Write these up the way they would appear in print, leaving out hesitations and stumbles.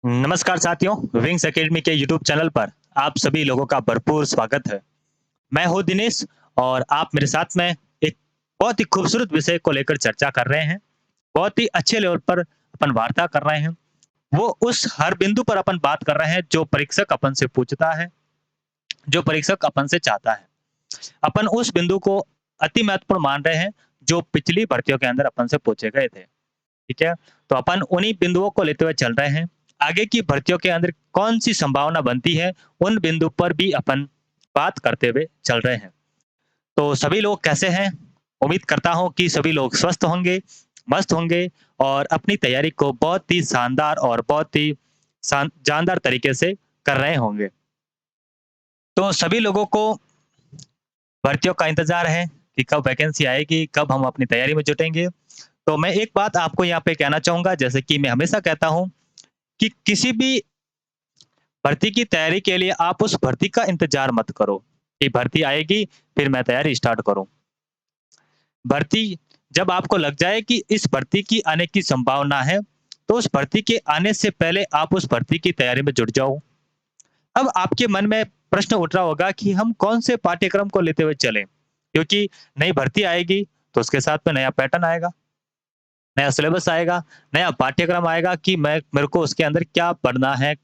नमस्कार साथियों, wings academy के यूट्यूब चैनल पर आप सभी लोगों का भरपूर स्वागत है। मैं हूँ दिनेश और आप मेरे साथ में एक बहुत ही खूबसूरत विषय को लेकर चर्चा कर रहे हैं। बहुत ही अच्छे लेवल पर अपन वार्ता कर रहे हैं। वो उस हर बिंदु पर अपन बात कर रहे हैं जो परीक्षक अपन से पूछता है, जो परीक्षक अपन से चाहता है। अपन उस बिंदु को अति महत्वपूर्ण मान रहे हैं जो पिछली भर्तियों के अंदर अपन से पूछे गए थे। ठीक है? तो अपन उन्हीं बिंदुओं को लेते हुए चल रहे हैं। आगे की भर्तियों के अंदर कौन-सी संभावना बनती है, उन बिंदु पर भी अपन बात करते हुए चल रहे हैं। तो सभी लोग कैसे हैं? उम्मीद करता हूँ कि सभी लोग स्वस्थ होंगे, मस्त होंगे और अपनी तैयारी को बहुत ही शानदार और बहुत ही जानदार तरीके से कर रहे होंगे। तो सभी लोगों को भर्तियों का इंतज़ार है कि कब वैकेंसी आएगी, कब हम अपनी तैयारी में जुटेंगे। तो मैं एक बात आपको यहाँ पे कहना चाहूँगा जैसे कि मैं हमेशा कहता हूँ कि किसी भी भर्ती की तैयारी के लिए आप उस भर्ती का इंतजार मत करो कि भर्ती आएगी फिर मैं तैयारी स्टार्ट करूँ। भर्ती जब आपको लग जाए कि इस भर्ती की आने की संभावना है, तो उस भर्ती के आने से पहले आप उस भर्ती की तैयारी में जुट जाओ। अब आपके मन में प्रश्न उठ रहा होगा कि हम कौन से पाठ्यक्रम को लेते हुए चलें? क्योंकि नई भर्ती आएगी, तो उसके साथ में नया पैटर्न आएगा, नया सिलेबस आएगा, नया पाठ्यक्रम आएगा कि मैं मेरे को उसके अंदर क्या पढ़ना है,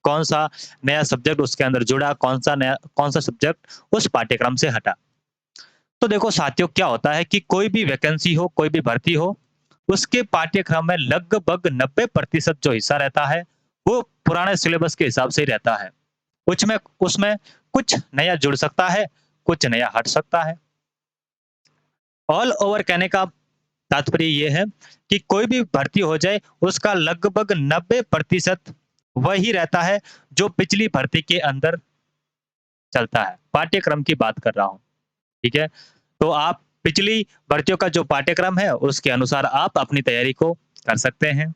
कौन-सा नया सब्जेक्ट उसके अंदर जुड़ा, कौन-सा सब्जेक्ट उस पाठ्यक्रम से हटा। तो देखो साथियों क्या होता है कि कोई भी वैकेंसी हो, कोई भी भर्ती हो, उसके पाठ्यक्रम में लगभग 90% जो हिस्सा रहता है, वो पुराने सिलेबस के हिसाब से ही रहता है। उसमें उसमें कुछ नया जुड़ सकता है, कुछ नया हट सकता है। ऑल ओवर कहने का तात्पर्य ये है कि कोई भी भर्ती हो जाए, उसका लगभग 90% वही रहता है, जो पिछली भर्ती के अंदर चलता है। पाठ्यक्रम की बात कर रहा हूँ, ठीक है? तो आप पिछली भर्तियों का जो पाठ्यक्रम है, उसके अनुसार आप अपनी तैयारी को कर सकते हैं,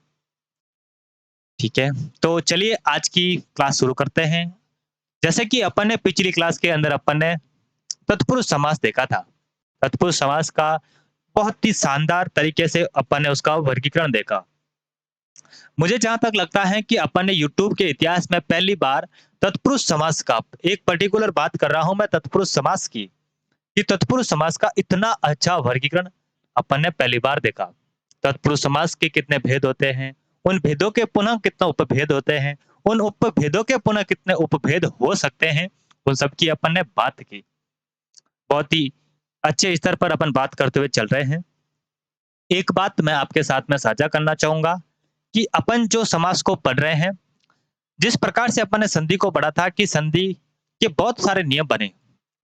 ठीक है? तो चलिए आज की क्लास शुरू करते हैं। जैसे कि अपन ने पिछली क्लास के अंदर अपन ने तत्पुरुष समास देखा था। तत्पुरुष समास का बहुत ही शानदार तरीके से अपन ने उसका वर्गीकरण देखा। मुझे जहाँ तक लगता है कि अपन ने यूट्यूब के इतिहास में पहली बार तत्पुरुष समास का एक पर्टिकुलर बात कर रहा हूँ मैं तत्पुरुष समास की, कि तत्पुरुष समास का इतना अच्छा वर्गीकरण अपन ने पहली बार देखा। तत्पुरुष समास के कितने भेद होते हैं, उन भेदों के पुनः कितने उपभेद होते हैं, उन उपभेदों के पुनः कितने उपभेद हो सकते हैं, उन सब की अपन ने बात की। बहुत ही अच्छे स्तर पर अपन बात करते हुए चल रहे हैं। एक बात मैं आपके साथ में साझा करना चाहूँगा कि अपन जो समास को पढ़ रहे हैं, जिस प्रकार से अपन ने संधि को पढ़ा था कि संधि के बहुत सारे नियम बने,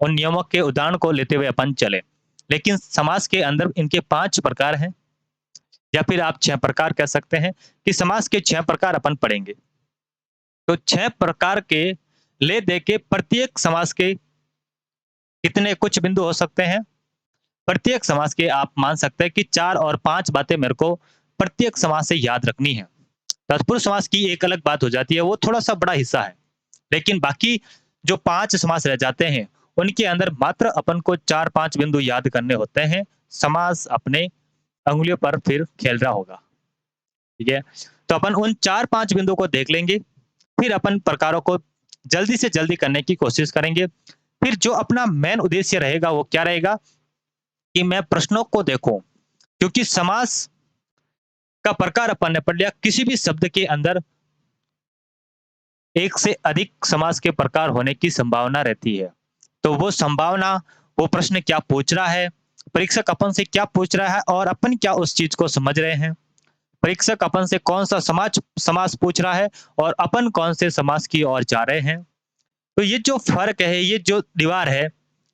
उन नियमों के उदाहरण को लेते हुए अपन चले। लेकिन समास के अंदर इनके 5 प्रकार हैं या फिर आप 6 प्रकार कह सकते हैं कि समास के 6 प्रकार अपन पढ़ेंगे। तो 6 प्रकार के ले दे के प्रत्येक समास के कितने कुछ बिंदु हो सकते हैं? प्रत्येक समास के आप मान सकते हैं कि 4 और 5 बातें मेरे को प्रत्येक समास से याद रखनी है। तत्पुरुष समास की एक अलग बात हो जाती है, वो थोड़ा-सा बड़ा हिस्सा है। लेकिन बाकी जो 5 समास रह जाते हैं, उनके अंदर मात्र अपन को 4-5 बिंदु याद करने होते हैं। समास अपने उँगलियों पर फिर खेल रहा होगा, ठीक है? तो अपन उन 4-5 बिंदुओं को देख लेंगे, फिर अपन प्रकारों को जल्दी से जल्दी करने की कोशिश करेंगे। फिर जो अपना मेन उद्देश्य रहेगा, वो क्या रहेगा कि मैं प्रश्नों को देखूँ, क्योंकि समास का प्रकार अपन ने पढ़ लिया, किसी भी शब्द के अंदर एक से अधिक समास के प्रकार होने की संभावना रहती है। तो वो संभावना, वो प्रश्न क्या पूछ रहा है, परीक्षक अपन से क्या पूछ रहा है और अपन क्या उस चीज़ को समझ रहे हैं। परीक्षक अपन से कौन-सा समास पूछ रहा है और अपन कौन से समास की ओर जा रहे हैं। तो ये जो फ़र्क है, ये जो दीवार है,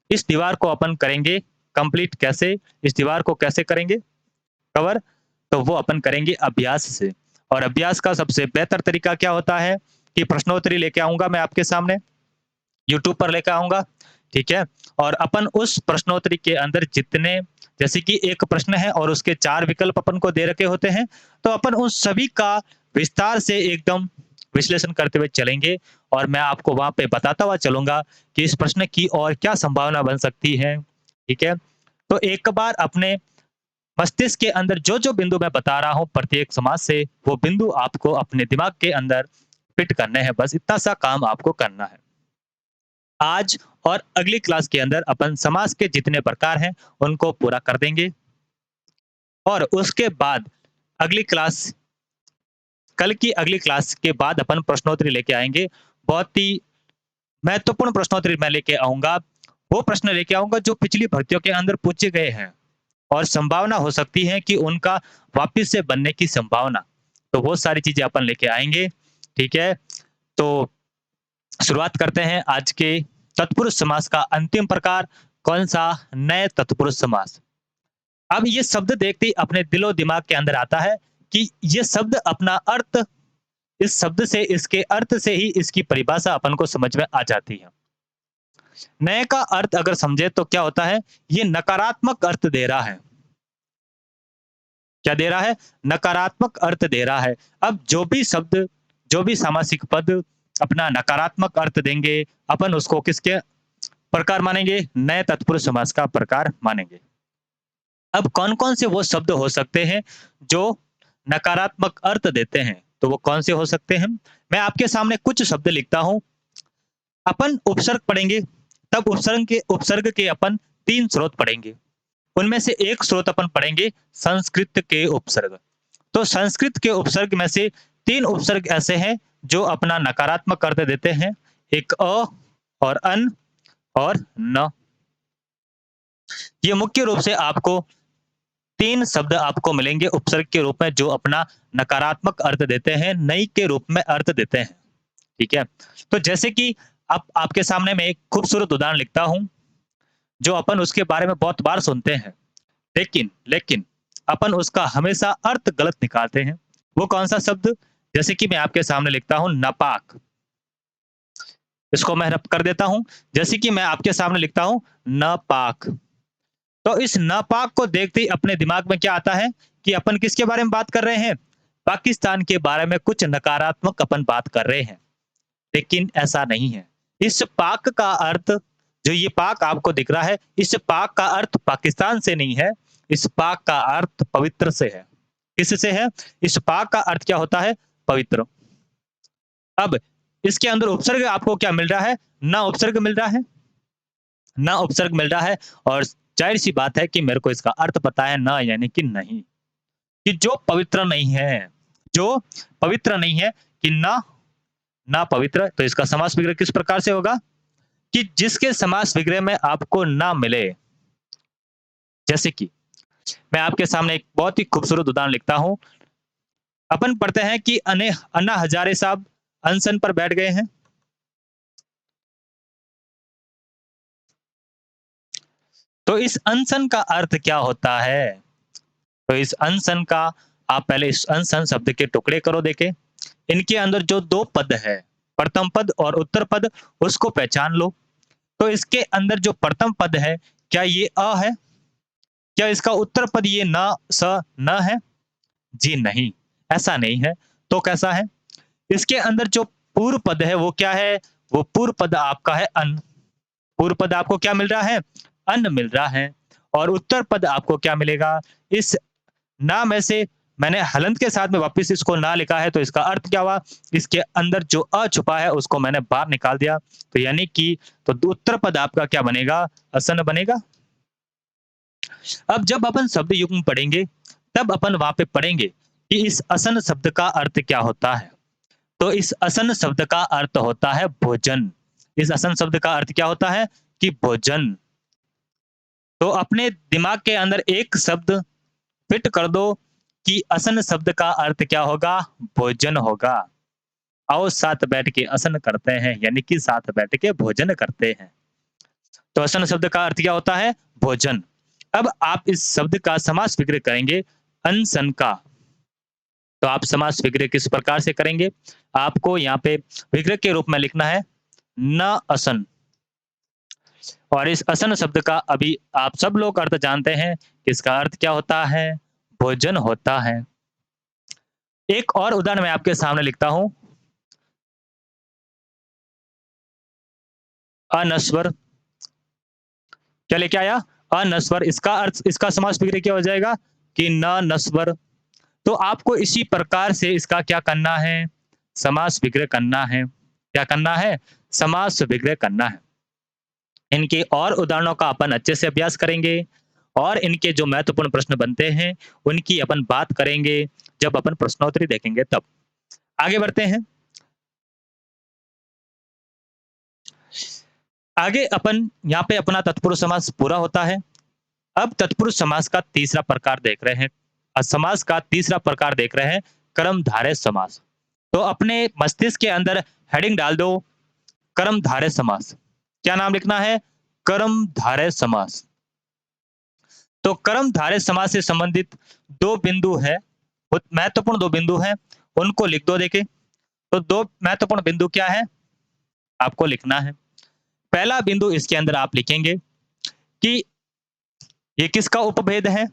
इस दीवार को अपन करेंगे कंप्लीट कैसे? इस दीवार को कैसे करेंगे कवर? तो वो अपन करेंगे अभ्यास से। और अभ्यास का सबसे बेहतर तरीका क्या होता है कि प्रश्नोत्तरी लेके आऊँगा मैं आपके सामने, यूट्यूब पर लेकर आऊँगा, ठीक है? और अपन उस प्रश्नोत्तरी के अंदर जितने जैसे कि एक प्रश्न है और उसके 4 विकल्प अपन को दे रखे होते हैं, तो अपन उन सभी का विस्तार से एकदम विश्लेषण करते हुए चलेंगे और मैं आपको वहाँ पे बताता हुआ चलूँगा कि इस प्रश्न की और क्या संभावना बन सकती है, ठीक है? तो एक बार अपने मस्तिष्क के अंदर जो-जो बिंदु मैं बता रहा हूँ प्रत्येक समास से, वो बिंदु आपको अपने दिमाग के अंदर फिट करने हैं, बस इतना सा काम आपको करना है। आज और अगली क्लास के अंदर अपन समास के जितने प्रकार हैं उनको पूरा कर देंगे और उसके बाद अगली क्लास कल की अगली क्लास के बाद अपन प्रश्नोत्तरी लेके आएँगे। बहुत ही महत्वपूर्ण प्रश्नोत्तरी मैं लेके आऊँगा। वो प्रश्न लेके आऊँगा जो पिछली भर्तियों के अंदर पूछे गए हैं और संभावना हो सकती है कि उनका वापस से बनने की संभावना। तो वो सारी चीज़ें अपन लेके आएँगे, ठीक है? तो शुरुआत करते हैं आज के तत्पुरुष समास का अंतिम प्रकार कौन-सा? नए तत्पुरुष समास। अब ये शब्द देखते ही अपने दिलो-दिमाग के अंदर आता है कि ये शब्द अपना अर्थ इस शब्द से इसके अर्थ से ही इसकी परिभाषा अपन को समझ में आ जाती है। नए का अर्थ अगर समझे तो क्या होता है? ये नकारात्मक अर्थ दे रहा है। क्या दे रहा है? नकारात्मक अर्थ दे रहा है। अब जो भी शब्द, जो भी सामासिक पद अपना नकारात्मक अर्थ देंगे, अपन उसको किसके प्रकार मानेंगे? नए तत्पुरुष समास का प्रकार मानेंगे। अब कौन-कौन से वो शब्द हो सकते हैं जो नकारात्मक अर्थ देते हैं? तो वो कौन से हो सकते हैं? मैं आपके सामने कुछ शब्द लिखता हूँ। अपन उपसर्ग पढ़ेंगे, तब उपसर्ग के अपन 3 स्रोत पढ़ेंगे। उनमें से एक स्रोत अपन पढ़ेंगे संस्कृत के उपसर्ग। तो संस्कृत के उपसर्ग में से 3 उपसर्ग ऐसे हैं जो अपना नकारात्मक अर्थ देते हैं। एक अ और अन और न। ये मुख्य रूप से आपको 3 शब्द आपको मिलेंगे उपसर्ग के रूप में जो अपना नकारात्मक अर्थ देते हैं, नई के रूप में अर्थ देते हैं। ठीक है? तो जैसे कि अब आपके सामने मैं एक खूबसूरत उदाहरण लिखता हूँ, जो अपन उसके बारे में बहुत बार सुनते हैं। लेकिन लेकिन अपन उसका हमेशा अर्थ गलत निकालते हैं। वो कौन-सा शब्द? जैसे कि मैं आपके सामने लिखता हूँ नापाक। इसको मैं रब कर देता हूँ। जैसे कि मैं आपके सामने लिखता हूँ नापाक। तो इस नापाक को देखते ही अपने दिमाग में क्या आता है कि अपन किसके बारे में बात कर रहे हैं? पाकिस्तान के बारे में कुछ नकारात्मक अपन बात कर रहे हैं। लेकिन ऐसा नहीं है। इस पाक का अर्थ जो ये पाक आपको दिख रहा है, इस पाक का अर्थ पाकिस्तान से नहीं है, इस पाक का अर्थ पवित्र से है। किससे है? इस पाक का अर्थ क्या होता है? पवित्र। अब इसके अंदर उपसर्ग आपको क्या मिल रहा है? ना उपसर्ग मिल रहा है। ना उपसर्ग मिल रहा है और ज़ाहिर-सी बात है कि मेरे को इसका अर्थ पता है ना यानी कि नहीं। कि जो पवित्र नहीं है, जो पवित्र नहीं है कि ना ना पवित्र तो इसका समास विग्रह किस प्रकार से होगा? कि जिसके समास विग्रह में आपको ना मिले। जैसे कि मैं आपके सामने एक बहुत ही खूबसूरत उदाहरण लिखता हूँ। अपन पढ़ते हैं कि अन्ना हजारे साहब अनशन पर बैठ गए हैं। तो इस अनशन का अर्थ क्या होता है? तो इस अनशन का आप पहले इस अनशन शब्द के टुकड़े करो देखें। इनके अंदर जो 2 पद है, प्रथम पद और उत्तर पद उसको पहचान लो। तो इसके अंदर जो प्रथम पद है, क्या ये अ है? क्या इसका उत्तर पद ये न, स, न है? जी नहीं, ऐसा नहीं है। तो कैसा है? इसके अंदर जो पूर्व पद है वो क्या है? वो पूर्व पद आपका है अन। पूर्व पद आपको क्या मिल रहा है? अन्न मिल रहा है। और उत्तर पद आपको क्या मिलेगा? इस ना में से मैंने हलंत के साथ में वापस इसको ना लिखा है तो इसका अर्थ क्या हुआ? इसके अंदर जो अ छुपा है उसको मैंने बाहर निकाल दिया। तो यानी कि तो उत्तर पद आपका क्या बनेगा? असन बनेगा। अब जब अपन शब्द युग्म पढ़ेंगे, तब अपन वहाँ पे पढ़ेंगे कि इस असन शब्द का अर्थ क्या होता है। तो इस असन शब्द का अर्थ होता है भोजन। इस असन शब्द का अर्थ क्या होता है? कि भोजन। तो अपने दिमाग के अंदर एक शब्द फिट कर दो कि असन शब्द का अर्थ क्या होगा? भोजन होगा। आओ साथ बैठ के असन करते हैं, यानी कि साथ बैठ के भोजन करते हैं। तो असन शब्द का अर्थ क्या होता है? भोजन। अब आप इस शब्द का समास विग्रह करेंगे अनशन का। तो आप समास विग्रह किस प्रकार से करेंगे? आपको यहाँ पे विग्रह के रूप में लिखना है न असन। और इस असन शब्द का अभी आप सब लोग अर्थ जानते हैं कि इसका अर्थ क्या होता है? भोजन होता है। एक और उदाहरण मैं आपके सामने लिखता हूँ। अनस्वर क्या लेके आया? अनस्वर इसका अर्थ इसका समास विग्रह क्या हो जाएगा? कि न नस्वर। तो आपको इसी प्रकार से इसका क्या करना है? समास विग्रह करना है। क्या करना है? समास विग्रह करना है। इनके और उदाहरणों का अपन अच्छे से अभ्यास करेंगे और इनके जो महत्वपूर्ण प्रश्न बनते हैं, उनकी अपन बात करेंगे जब अपन प्रश्नोत्तरी देखेंगे तब। आगे बढ़ते हैं। आगे अपन यहाँ पे अपना तत्पुरुष समास पूरा होता है। अब तत्पुरुष समास का तीसरा प्रकार देख रहे हैं। समास का तीसरा प्रकार देख रहे हैं, कर्मधारय समास। तो अपने मस्तिष्क के अंदर हेडिंग डाल दो, कर्मधारय समास। क्या नाम लिखना है? कर्मधारय समास। तो कर्मधारय समास से संबंधित दो बिंदु है, महत्वपूर्ण दो बिंदु हैं, उनको लिख दो। देखे तो दो महत्वपूर्ण बिंदु क्या है आपको लिखना है। पहला बिंदु इसके अंदर आप लिखेंगे कि ये किसका उपभेद है?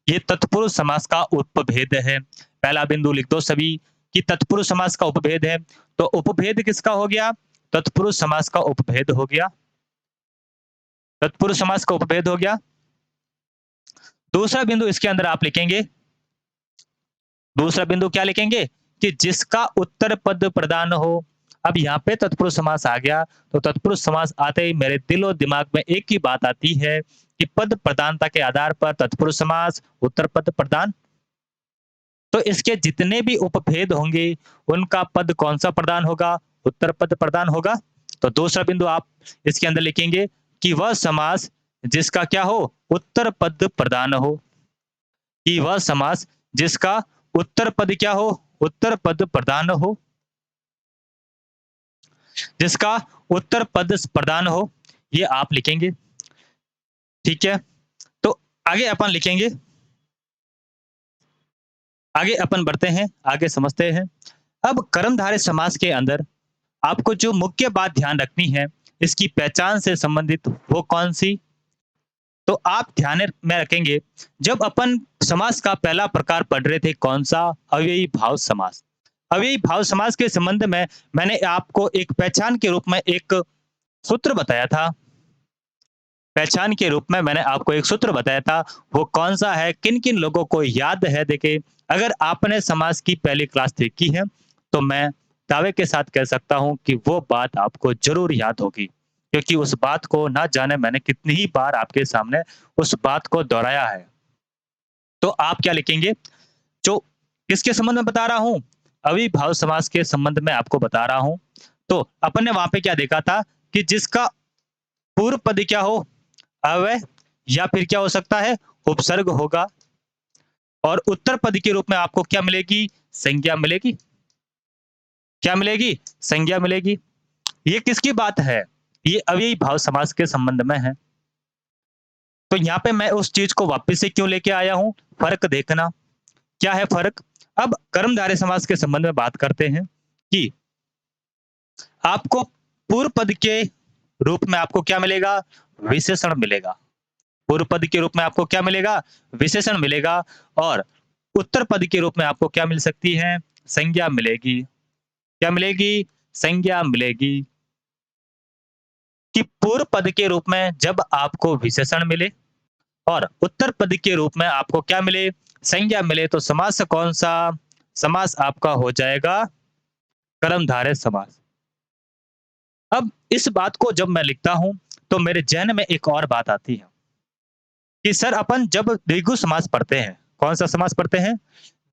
ये तत्पुरुष समास का उपभेद है। पहला बिंदु लिख दो सभी कि तत्पुरुष समास का उपभेद है। तो उपभेद किसका हो गया? तत्पुरुष समास का उपभेद हो गया। तत्पुरुष समास का उपभेद हो गया। दूसरा बिंदु इसके अंदर आप लिखेंगे, दूसरा बिंदु क्या लिखेंगे कि जिसका उत्तर पद प्रधान हो। अब यहाँ पे तत्पुरुष समास आ गया, तो तत्पुरुष समास आते ही मेरे दिल और दिमाग में एक ही बात आती है कि पद प्रधानता के आधार पर तत्पुरुष समास, उत्तर पद प्रधान। तो इसके जितने भी उपभेद होंगे उनका पद कौन सा प्रधान होगा? उत्तर पद प्रधान होगा। तो दूसरा बिंदु आप इसके अंदर लिखेंगे कि वह समास जिसका क्या हो? उत्तर पद प्रधान हो। कि वह समास जिसका उत्तर पद क्या हो? उत्तर पद प्रधान हो। जिसका उत्तर पद प्रधान हो, ये आप लिखेंगे। ठीक है। तो आगे अपन लिखेंगे, आगे अपन बढ़ते हैं, आगे समझते हैं। अब कर्मधारय समास के अंदर आपको जो मुख्य बात ध्यान रखनी है, इसकी पहचान से संबंधित वो कौन सी? तो आप ध्यान में रखेंगे, जब अपन समास का पहला प्रकार पढ़ रहे थे, कौन सा? अव्ययी भाव समास। अव्ययी भाव समास के संबंध में मैंने आपको एक पहचान के रूप में एक सूत्र बताया था। पहचान के रूप में मैंने आपको एक सूत्र बताया था, वो कौन सा है? किन किन लोगों को याद है? देखिए, अगर आपने समास की पहली क्लास देखी है तो मैं दावे के साथ कह सकता हूं कि वो बात आपको जरूर याद होगी, क्योंकि उस बात को ना जाने मैंने कितनी ही बार आपके सामने उस बात को दोहराया है। तो आप क्या लिखेंगे? जो किसके संबंध में बता रहा हूं? अविभाव समास के संबंध में आपको बता रहा हूं। तो अपन ने वहां पे क्या देखा था कि जिसका पूर्व पद क्या हो? अव्यय, या फिर क्या हो सकता है? उपसर्ग होगा। और उत्तर पद के रूप में आपको क्या मिलेगी? संज्ञा मिलेगी। क्या मिलेगी? संज्ञा मिलेगी। ये किसकी बात है? ये अव्ययी भाव समास के संबंध में है। तो यहाँ पे मैं उस चीज को वापस से क्यों लेके आया हूं? फर्क देखना। क्या है फर्क? अब कर्मधारय समास के संबंध में बात करते हैं कि आपको पूर्व पद के रूप में आपको क्या मिलेगा? विशेषण मिलेगा। पूर्व पद के रूप में आपको क्या मिलेगा? विशेषण मिलेगा। और उत्तर पद के रूप में आपको क्या मिल सकती है? संज्ञा मिलेगी। क्या मिलेगी? संज्ञा मिलेगी। कि पूर्व पद के रूप में जब आपको विशेषण मिले और उत्तर पद के रूप में आपको क्या मिले? संज्ञा मिले, तो समास कौन सा? समास आपका हो जाएगा कर्मधारय समास। अब इस बात को जब मैं लिखता हूं तो मेरे जहन में एक और बात आती है कि सर अपन जब द्विगु समास पढ़ते हैं, कौन सा समास पढ़ते हैं?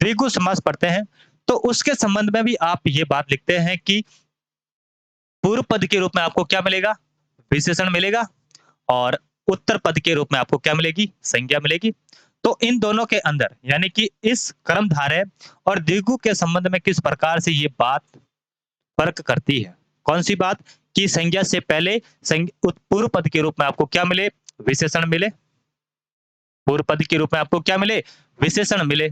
द्विगु समास पढ़ते हैं, तो उसके संबंध में भी आप ये बात लिखते हैं कि पूर्व पद के रूप में आपको क्या मिलेगा? विशेषण मिलेगा। और उत्तर पद के रूप में आपको क्या मिलेगी? संज्ञा मिलेगी। तो इन दोनों के अंदर यानी कि इस कर्मधारय और द्विगु के संबंध में किस प्रकार से ये बात फर्क करती है? कौन सी बात? कि संज्ञा से पहले पूर्व पद के रूप में आपको क्या मिले? विशेषण मिले। पूर्व पद के रूप में आपको क्या मिले? विशेषण मिले।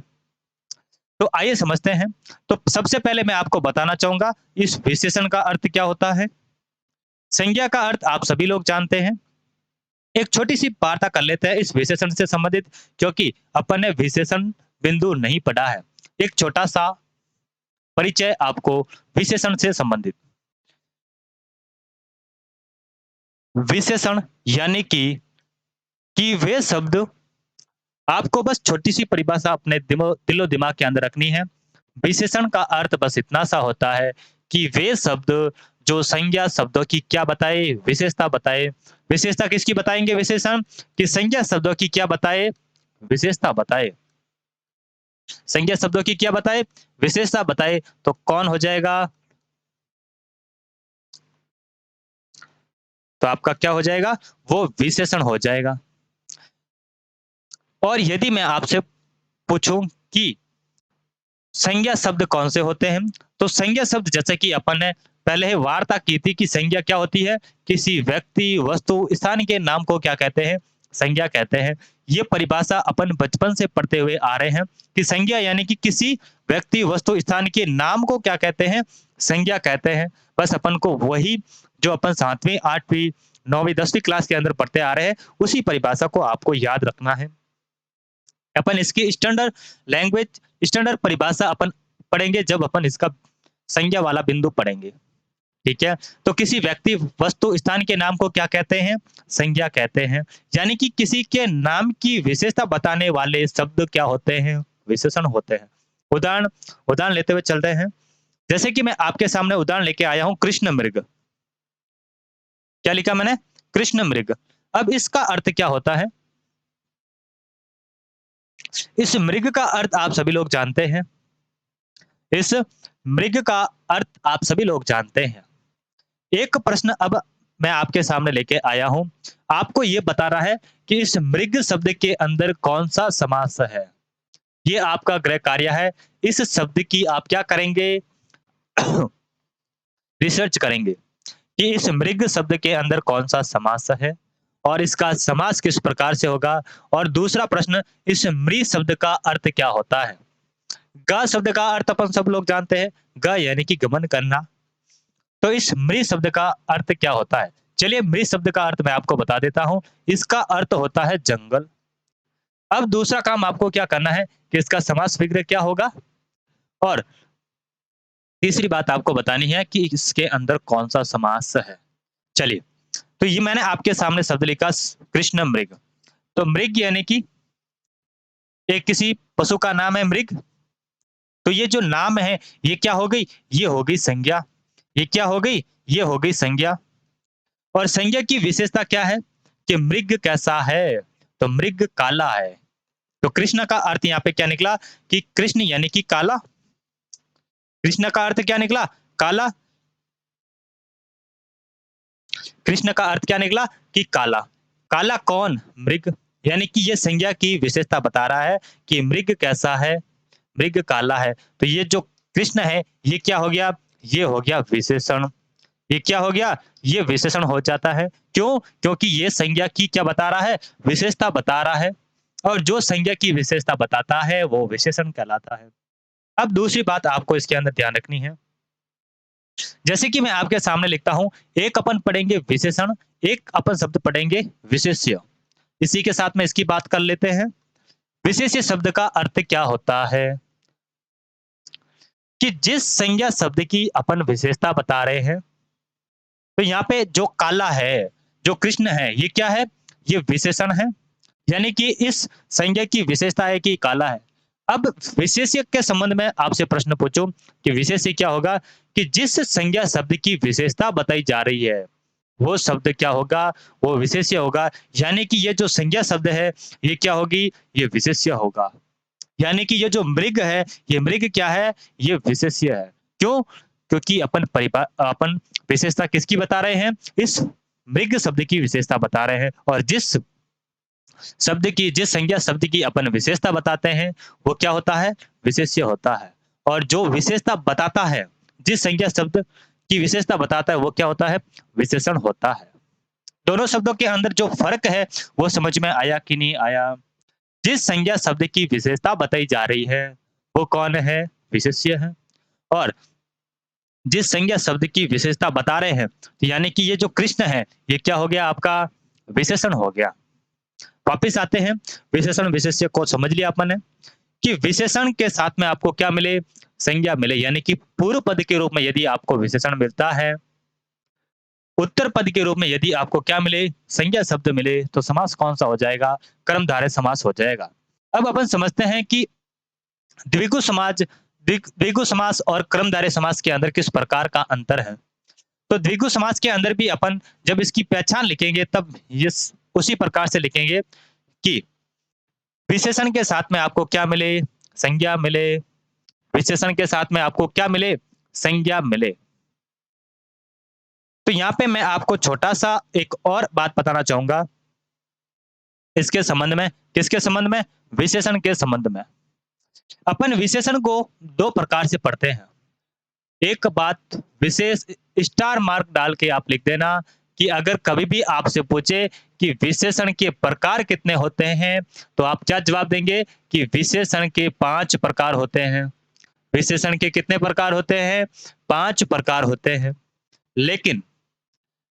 तो आइए समझते हैं। तो सबसे पहले मैं आपको बताना चाहूंगा इस विशेषण का अर्थ क्या होता है। संज्ञा का अर्थ आप सभी लोग जानते हैं। एक छोटी सी वार्ता कर लेते हैं इस विशेषण से संबंधित, क्योंकि अपन ने विशेषण बिंदु नहीं पढ़ा है। एक छोटा सा परिचय आपको विशेषण से संबंधित। विशेषण यानी कि वे शब्द, आपको बस छोटी सी परिभाषा अपने दिलो दिमाग के अंदर रखनी है। विशेषण का अर्थ बस इतना सा होता है कि वे शब्द जो संज्ञा शब्दों की क्या बताए, विशेषता बताए। विशेषता किसकी बताएंगे विशेषण? कि संज्ञा शब्दों की क्या बताए, विशेषता बताए। संज्ञा शब्दों की क्या बताए, विशेषता बताए, तो कौन हो जाएगा? तो आपका क्या हो जाएगा? वो विशेषण हो जाएगा। और यदि मैं आपसे पूछूं कि संज्ञा शब्द कौन से होते हैं, तो संज्ञा शब्द जैसे कि अपन ने पहले ही वार्ता की थी कि संज्ञा क्या होती है? किसी व्यक्ति, वस्तु, स्थान के नाम को क्या कहते हैं? संज्ञा कहते हैं। ये परिभाषा अपन बचपन से पढ़ते हुए आ रहे हैं कि संज्ञा यानी कि किसी व्यक्ति, वस्तु, स्थान के नाम को क्या कहते हैं? संज्ञा कहते हैं। बस अपन को वही जो अपन 7वीं, 8वीं, 9वीं, 10वीं क्लास के अंदर पढ़ते आ रहे हैं, उसी परिभाषा को आपको याद रखना है। अपन इसकी स्टैंडर्ड लैंग्वेज, स्टैंडर्ड परिभाषा अपन पढ़ेंगे जब अपन इसका संज्ञा वाला बिंदु पढ़ेंगे। ठीक है? तो किसी व्यक्ति, वस्तु, स्थान के नाम को क्या कहते हैं? संज्ञा कहते हैं। यानी कि किसी के नाम की विशेषता बताने वाले शब्द क्या होते हैं? विशेषण होते हैं। उदाहरण उदाहरण लेते हुए चलते हैं। जैसे कि मैं आपके सामने उदाहरण लेके आया हूँ, कृष्ण मृग। क्या लिखा मैंने? कृष्ण मृग। अब इसका अर्थ क्या होता है? इस मृग का अर्थ आप सभी लोग जानते हैं। इस मृग का अर्थ आप सभी लोग जानते हैं। एक प्रश्न अब मैं आपके सामने लेके आया हूं। आपको यह बता रहा है कि इस मृग शब्द के अंदर कौन सा समास है। ये आपका गृह कार्य है। इस शब्द की आप क्या करेंगे? रिसर्च करेंगे कि इस मृग शब्द के अंदर कौन सा समास है और इसका समास किस प्रकार से होगा। और दूसरा प्रश्न, इस मृ शब्द का अर्थ क्या होता है? ग शब्द का अर्थ अपन सब लोग जानते हैं। ग यानी कि गमन करना। तो इस मृ शब्द का अर्थ क्या होता है? चलिए, मृ शब्द का अर्थ मैं आपको बता देता हूं। इसका अर्थ होता है जंगल। अब दूसरा काम आपको क्या करना है कि इसका समास विग्रह क्या होगा, और तीसरी बात आपको बतानी है कि इसके अंदर कौन सा समास है। चलिए, तो ये मैंने आपके सामने शब्द लिखा, कृष्ण मृग। तो मृग यानी कि एक किसी पशु का नाम है मृग। तो ये जो नाम है, ये क्या हो गई? ये हो गई संज्ञा। ये क्या हो गई? ये हो गई संज्ञा। और संज्ञा की विशेषता क्या है कि मृग कैसा है? तो मृग काला है। तो कृष्ण का अर्थ यहाँ पे क्या निकला कि कृष्ण यानी कि काला। कृष्ण का अर्थ क्या निकला? काला। कृष्ण का अर्थ क्या निकला कि काला। काला कौन? मृग। यानी कि ये संज्ञा की विशेषता बता रहा है कि मृग कैसा है? मृग काला है। तो ये जो कृष्ण है, ये क्या हो गया? ये हो गया विशेषण। ये क्या हो गया? ये विशेषण हो जाता है। क्यों? क्योंकि ये संज्ञा की क्या बता रहा है? विशेषता बता रहा है। और जो संज्ञा की विशेषता बताता है वो विशेषण कहलाता है। अब दूसरी बात आपको इसके अंदर ध्यान रखनी है। जैसे कि मैं आपके सामने लिखता हूं, एक अपन पढ़ेंगे विशेषण, एक अपन शब्द पढ़ेंगे विशेष्य। इसी के साथ में इसकी बात कर लेते हैं। विशेष्य शब्द का अर्थ क्या होता है कि जिस संज्ञा शब्द की अपन विशेषता बता रहे हैं, तो यहाँ पे जो काला है, जो कृष्ण है, ये क्या है? ये विशेषण है। यानी कि इस संज्ञा की विशेषता है कि काला है। अब विशेष्य के संबंध में आपसे प्रश्न पूछूं कि विशेष्य क्या होगा? कि जिस संज्ञा शब्द की विशेषता बताई जा रही है, वो शब्द क्या होगा? वो विशेष्य होगा। यानी कि ये जो संज्ञा शब्द है, ये क्या होगी? ये विशेष्य होगा। यानी कि ये जो मृग है, ये मृग क्या है? ये विशेष्य है। क्यों? क्योंकि अपन विशेषता किसकी बता रहे हैं? इस मृग शब्द की विशेषता बता रहे हैं। और जिस संज्ञा शब्द की अपन विशेषता बताते हैं, वो क्या होता है? विशेष्य होता है। और जो विशेषता बताता है, जिस संज्ञा शब्द की विशेषता बताता है, वो क्या होता है? विशेषण होता है। दोनों शब्दों के अंदर जो फर्क है, वो समझ में आया कि नहीं आया? जिस संज्ञा शब्द की विशेषता बताई जा रही है, वो कौन है? विशेष्य है। और जिस संज्ञा शब्द की विशेषता बता रहे हैं, तो यानी कि ये जो कृष्ण है, ये क्या हो गया आपका? विशेषण हो गया। वापिस आते हैं, विशेषण विशेष्य को समझ लिया अपन ने कि विशेषण के साथ में आपको क्या मिले? संज्ञा मिले। यानी कि पूर्व पद के रूप में यदि आपको विशेषण मिलता है, उत्तर पद के रूप में यदि आपको क्या मिले? संज्ञा शब्द मिले, तो समास कौन सा हो जाएगा? कर्मधारय समास हो जाएगा। अब अपन समझते हैं कि द्विगु समाज द्विगु समास और कर्मधारय समास के अंदर किस प्रकार का अंतर है? तो द्विगु समास के अंदर भी अपन जब इसकी पहचान लिखेंगे तब ये उसी प्रकार से लिखेंगे कि विशेषण के साथ में आपको क्या मिले? संज्ञा मिले। विशेषण के साथ में आपको क्या मिले? संज्ञा मिले। तो यहाँ पे मैं आपको छोटा-सा एक और बात बताना चाहूँगा इसके संबंध में। किसके संबंध में? विशेषण के संबंध में। अपन विशेषण को 2 प्रकार से पढ़ते हैं। एक बात विशेष स्टार मार्क डाल के आप लिख देना कि अगर कभी भी आपसे पूछे कि विशेषण के प्रकार कितने होते हैं, तो आप क्या जवाब देंगे कि विशेषण के 5 प्रकार होते हैं। विशेषण के कितने प्रकार होते हैं? 5 प्रकार होते हैं। लेकिन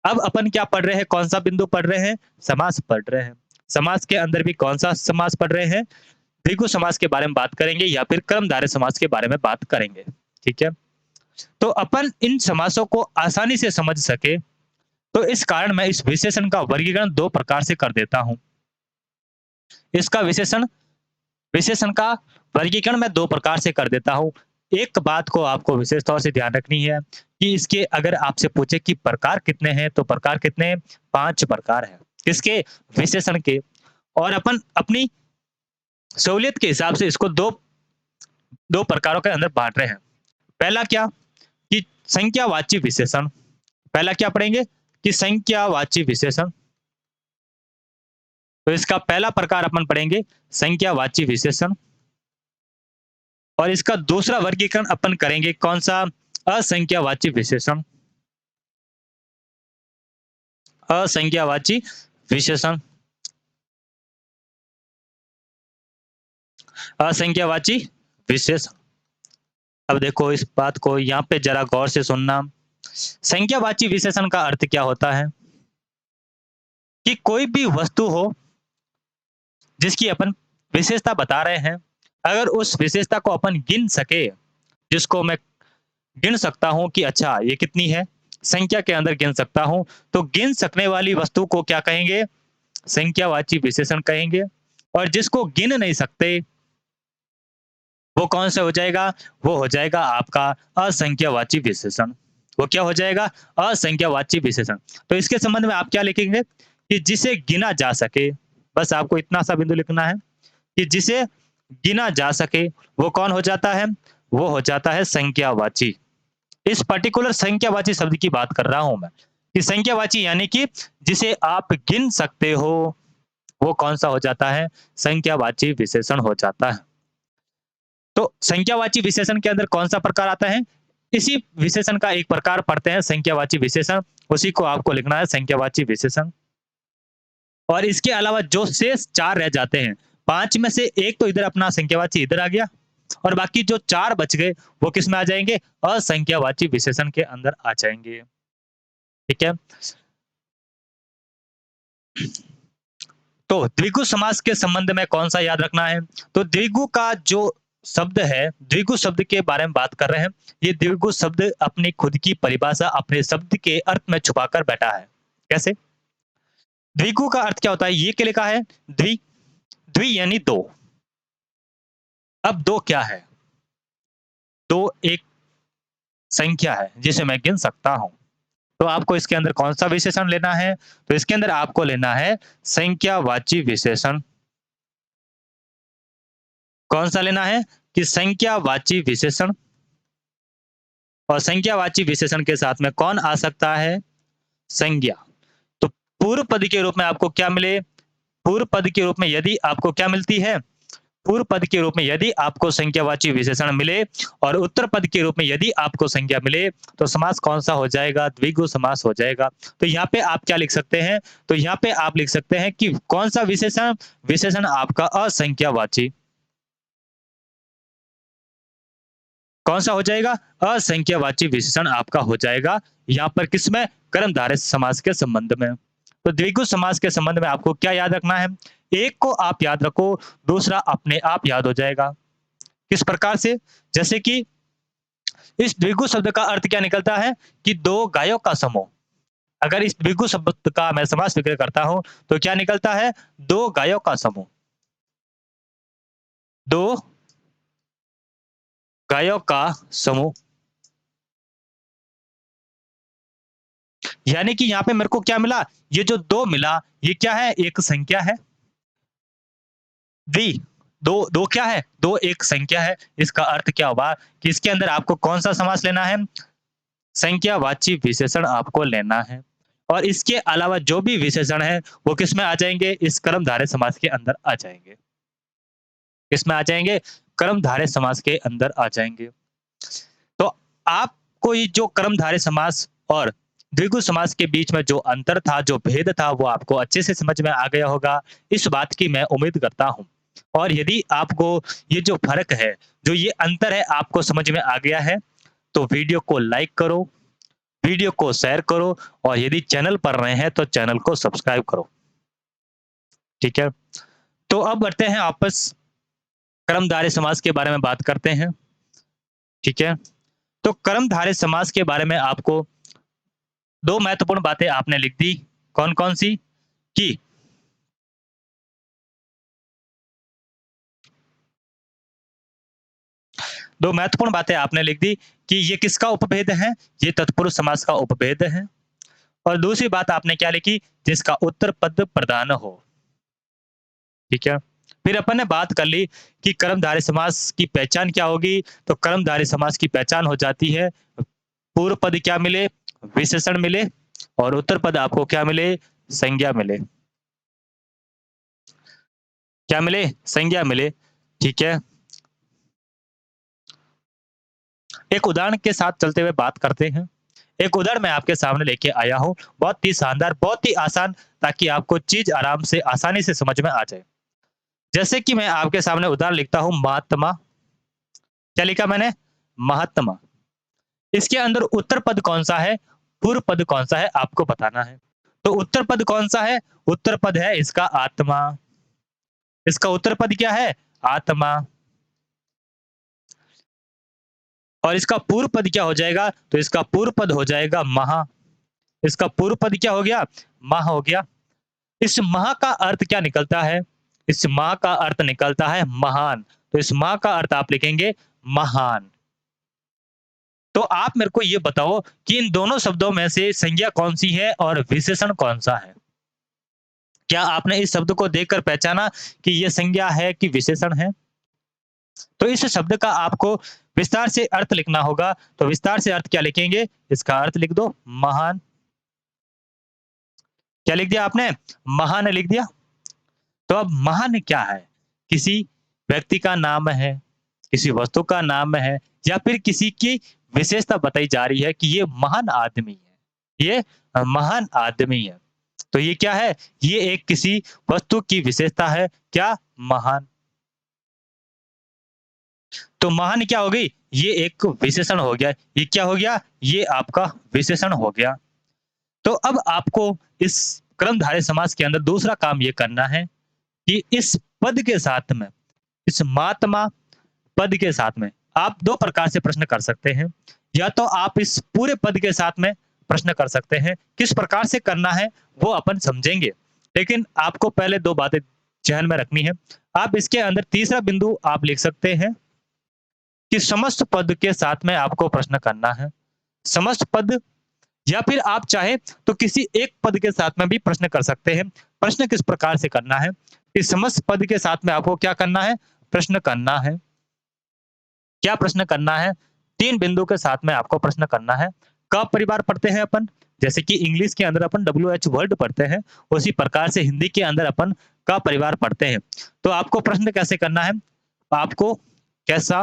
अब अपन क्या पढ़ रहे हैं? कौन-सा बिंदु पढ़ रहे हैं? समास पढ़ रहे हैं। समास के अंदर भी कौन-सा समास पढ़ रहे हैं? द्विगु समास के बारे में बात करेंगे या फिर कर्मधारय समास के बारे में बात करेंगे। ठीक है? तो अपन इन समासों को आसानी से समझ सके, तो इस कारण मैं इस विशेषण का वर्गीकरण 2 प्रकार से कर देता हूँ। इसका विशेषण विशेषण का वर्गीकरण मैं 2 प्रकार से कर देता हूँ। एक बात को आपको विशेष तौर से ध्यान रखनी है कि इसके अगर आपसे पूछे कि प्रकार कितने हैं, तो प्रकार कितने? 5 प्रकार हैं। किसके? विशेषण के। और अपन अपनी सहूलियत के हिसाब से इसको 2 प्रकारों के अंदर बाँट रहे हैं। पहला क्या? कि संख्यावाची विशेषण। पहला क्या पढ़ेंगे? कि संख्यावाची विशेषण। तो इसका पहला प्रकार अपन पढ़ेंगे संख्यावाची विशेषण। और इसका दूसरा वर्गीकरण अपन करेंगे कौन-सा? असंख्यावाची विशेषण। असंख्यावाची विशेषण। असंख्यावाची विशेषण। अब देखो इस बात को यहाँ पे जरा गौर से सुनना। संख्यावाची विशेषण का अर्थ क्या होता है? कि कोई भी वस्तु हो जिसकी अपन विशेषता बता रहे हैं, अगर उस विशेषता को अपन गिन सके, जिसको मैं गिन सकता हूँ कि अच्छा ये कितनी है, संख्या के अंदर गिन सकता हूँ, तो गिन सकने वाली वस्तु को क्या कहेंगे? संख्यावाची विशेषण कहेंगे। और जिसको गिन नहीं सकते, वो कौन सा हो जाएगा? वो हो जाएगा आपका असंख्यावाची विशेषण। वो क्या हो जाएगा? असंख्यावाची विशेषण। तो इसके संबंध में आप क्या लिखेंगे? कि जिसे गिना जा सके, बस आपको इतना सा बिंदु लिखना है कि जिसे गिना जा सके, वो कौन हो जाता है? वो हो जाता है संख्यावाची। इस पर्टिकुलर संख्यावाची शब्द की बात कर रहा हूं मैं कि संख्यावाची यानी कि जिसे आप गिन सकते हो, वो कौन सा हो जाता है? संख्यावाची विशेषण हो जाता है। तो संख्यावाची विशेषण के अंदर कौन सा प्रकार आता है? इसी विशेषण का एक प्रकार पढ़ते हैं संख्यावाची विशेषण, उसी को आपको लिखना है संख्यावाची विशेषण। और इसके अलावा जो शेष 4 रह जाते हैं, 5 में से एक तो इधर अपना संख्यावाची इधर आ गया और बाकी जो 4 बच गए वो किस में आ जाएंगे? असंख्यावाची विशेषण के अंदर आ जाएंगे। ठीक है? तो द्विगु समास के संबंध में कौन सा याद रखना है? तो द्विगु का जो शब्द है, द्विगु शब्द के बारे में बात कर रहे हैं। ये द्विगु शब्द अपनी खुद की परिभाषा अपने शब्द के अर्थ में छुपाकर बैठा है। कैसे? द्विगु का अर्थ क्या होता है? ये क्या लिखा है? द्वि, द्वि यानी 2। अब 2 क्या है? 2 एक संख्या है जिसे मैं गिन सकता हूं। तो आपको इसके अंदर कौन सा विशेषण लेना है? तो इसके अंदर आपको लेना है संख्यावाची विशेषण। कौन सा लेना है? कि संख्यावाची विशेषण। और संख्यावाची विशेषण के साथ में कौन आ सकता है? संज्ञा। तो पूर्व पद के रूप में आपको क्या मिले? पूर्व पद के रूप में यदि आपको क्या मिलती है? पूर्व पद के रूप में यदि आपको संख्यावाची विशेषण मिले और उत्तर पद के रूप में यदि आपको संज्ञा मिले, तो समास कौन सा हो जाएगा? द्विगु समास हो जाएगा। तो यहाँ पे आप क्या लिख सकते हैं? तो यहाँ पे आप लिख सकते हैं कि कौन सा विशेषण? विशेषण आपका असंख्यावाची। कौन सा हो जाएगा? असंख्यावाची विशेषण आपका हो जाएगा। यहाँ पर किसमें? कर्मधारय समास के संबंध में। तो द्विगु समास के संबंध में आपको क्या याद रखना है? एक को आप याद रखो, दूसरा अपने आप याद हो जाएगा। किस प्रकार से? जैसे कि इस द्विगु शब्द का अर्थ क्या निकलता है? कि 2 गायों का समूह। अगर इस द्विगु शब्द का मैं समास विग्रह करता हूं, तो क्या निकलता है? 2 गायों का समूह। 2 गायों का समूह। यानी कि यहाँ पे मेरे को क्या मिला? ये जो 2 मिला, ये क्या है? एक संख्या है। द्वि 2 क्या है? 2 एक संख्या है। इसका अर्थ क्या हुआ कि इसके अंदर आपको कौन-सा समास लेना है? संख्यावाची विशेषण आपको लेना है। और इसके अलावा जो भी विशेषण हैं, वो किसमें आ जाएँगे? इस कर्मधारय समास के अंदर आ जाएँगे। किसमें आ जाएँगे? कर्मधारय समास के अंदर आ जाएँगे। तो आपको ये जो कर्मधारय समास और द्विगु समास के बीच में जो अंतर था, जो भेद था, वो आपको अच्छे से समझ में आ गया होगा। इस बात की मैं उम्मीद करता हूँ। और यदि आपको ये जो फ़र्क है, जो ये अंतर है आपको समझ में आ गया है, तो वीडियो को लाइक करो, वीडियो को शेयर करो और यदि चैनल पर नए हैं तो चैनल को सब्सक्राइब करो। ठीक है? तो अब बढ़ते हैं आपस कर्मधारय समास के बारे में बात करते हैं। ठीक है? तो कर्मधारय समास के बारे में आपको 2 महत्वपूर्ण बातें आपने लिख दी। कौन-कौन सी? कि 2 महत्वपूर्ण बातें आपने लिख दी कि ये किसका उपभेद है? ये तत्पुरुष समास का उपभेद है। और दूसरी बात आपने क्या लिखी? जिसका उत्तर पद प्रधान हो। ठीक है? फिर अपन ने बात कर ली कि कर्मधारय समास की पहचान क्या होगी? तो कर्मधारय समास की पहचान हो जाती है, पूर्व पद क्या मिले? विशेषण मिले और उत्तर पद आपको क्या मिले? संज्ञा मिले। क्या मिले? संज्ञा मिले। ठीक है? एक उदाहरण के साथ चलते हुए बात करते हैं। एक उदाहरण मैं आपके सामने लेके आया हूँ, बहुत ही शानदार, बहुत ही आसान, ताकि आपको चीज़ आराम से, आसानी से समझ में आ जाए। जैसे कि मैं आपके सामने उदाहरण लिखता हूँ महात्मा। क्या लिखा मैंने? महात्मा। इसके अंदर उत्तर पद कौन-सा है? पूर्व पद कौन-सा है? आपको बताना है। तो उत्तर पद कौन-सा है? उत्तर पद है इसका आत्मा। इसका उत्तर पद क्या है? आत्मा। और इसका पूर्व पद क्या हो जाएगा? तो इसका पूर्व पद हो जाएगा महा। इसका पूर्व पद क्या हो गया? महा हो गया। इस महा का अर्थ क्या निकलता है? इस महा का अर्थ निकलता है महान। तो इस महा का अर्थ आप लिखेंगे महान। तो आप मेरे को ये बताओ कि इन दोनों शब्दों में से संज्ञा कौन-सी है और विशेषण कौन-सा है? क्या आपने इस शब्द को देखकर पहचाना कि ये संज्ञा है कि विशेषण है? तो इस शब्द का आपको विस्तार से अर्थ लिखना होगा। तो विस्तार से अर्थ क्या लिखेंगे? इसका अर्थ लिख दो महान। क्या लिख दिया आपने? महान लिख दिया। तो अब महान क्या है? किसी व्यक्ति का नाम है, किसी वस्तु का नाम है या फिर किसी की विशेषता बताई जा रही है कि ये महान आदमी है। ये महान आदमी है। तो ये क्या है? ये एक किसी वस्तु की विशेषता है। क्या? महान। तो महान क्या हो गई? ये एक विशेषण हो गया। ये क्या हो गया? ये आपका विशेषण हो गया। तो अब आपको इस कर्मधारय समास के अंदर दूसरा काम ये करना है कि इस पद के साथ में, इस महात्मा पद के साथ में आप 2 प्रकार से प्रश्न कर सकते हैं। या तो आप इस पूरे पद के साथ में प्रश्न कर सकते हैं। किस प्रकार से करना है वो अपन समझेंगे। लेकिन आपको पहले 2 बातें ज़हन में रखनी है। आप इसके अंदर तीसरा बिंदु आप लिख सकते हैं कि समस्त पद के साथ में आपको प्रश्न करना है। समस्त पद या फिर आप चाहे तो किसी एक पद के साथ में भी प्रश्न कर सकते हैं। प्रश्न किस प्रकार से करना है? कि समस्त पद के साथ में आपको क्या करना है? प्रश्न करना है। क्या प्रश्न करना है? 3 बिंदु के साथ में आपको प्रश्न करना है। क परिवार पढ़ते हैं अपन, जैसे कि इंग्लिश के अंदर अपन WH वर्ड पढ़ते हैं, उसी प्रकार से हिंदी के अंदर अपन क परिवार पढ़ते हैं। तो आपको प्रश्न कैसे करना है? आपको कैसा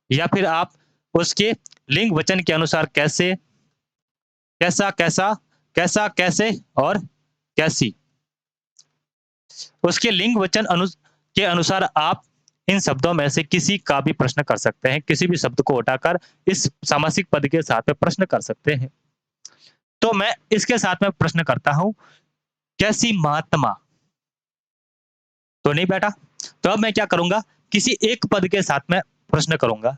या फिर आप उसके लिंग वचन के अनुसार कैसे, कैसा, कैसा, कैसा, कैसे और कैसी। उसके लिंग वचन के अनुसार आप इन शब्दों में से किसी का भी प्रश्न कर सकते हैं। किसी भी शब्द को उठाकर इस सामासिक पद के साथ में प्रश्न कर सकते हैं। तो मैं इसके साथ में प्रश्न करता हूँ, कैसी महात्मा? तो नहीं बैठा। तो अब मैं क्या करूँगा? किसी एक पद के साथ में प्रश्न करूँगा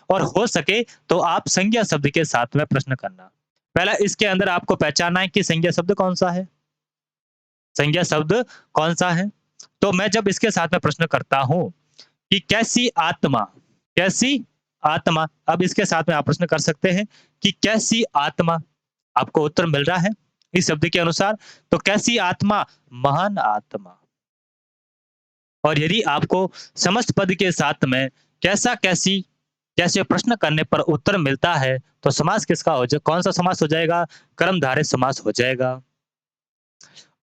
और हो सके तो आप संज्ञा शब्द के साथ में प्रश्न करना। पहला इसके अंदर आपको पहचानना है कि संज्ञा शब्द कौन-सा है? संज्ञा शब्द कौन-सा है? तो मैं जब इसके साथ में प्रश्न करता हूँ कि कैसी आत्मा? कैसी आत्मा, अब इसके साथ में आप प्रश्न कर सकते हैं कि कैसी आत्मा, आपको उत्तर मिल रहा है इस शब्द के अनुसार। तो कैसी आत्मा, महान आत्मा। और यदि आपको समस्त पद के साथ में कैसा, कैसी, कैसे प्रश्न करने पर उत्तर मिलता है, तो समास किसका हो जाए, कौन सा समास हो जाएगा, कर्मधारय समास हो जाएगा।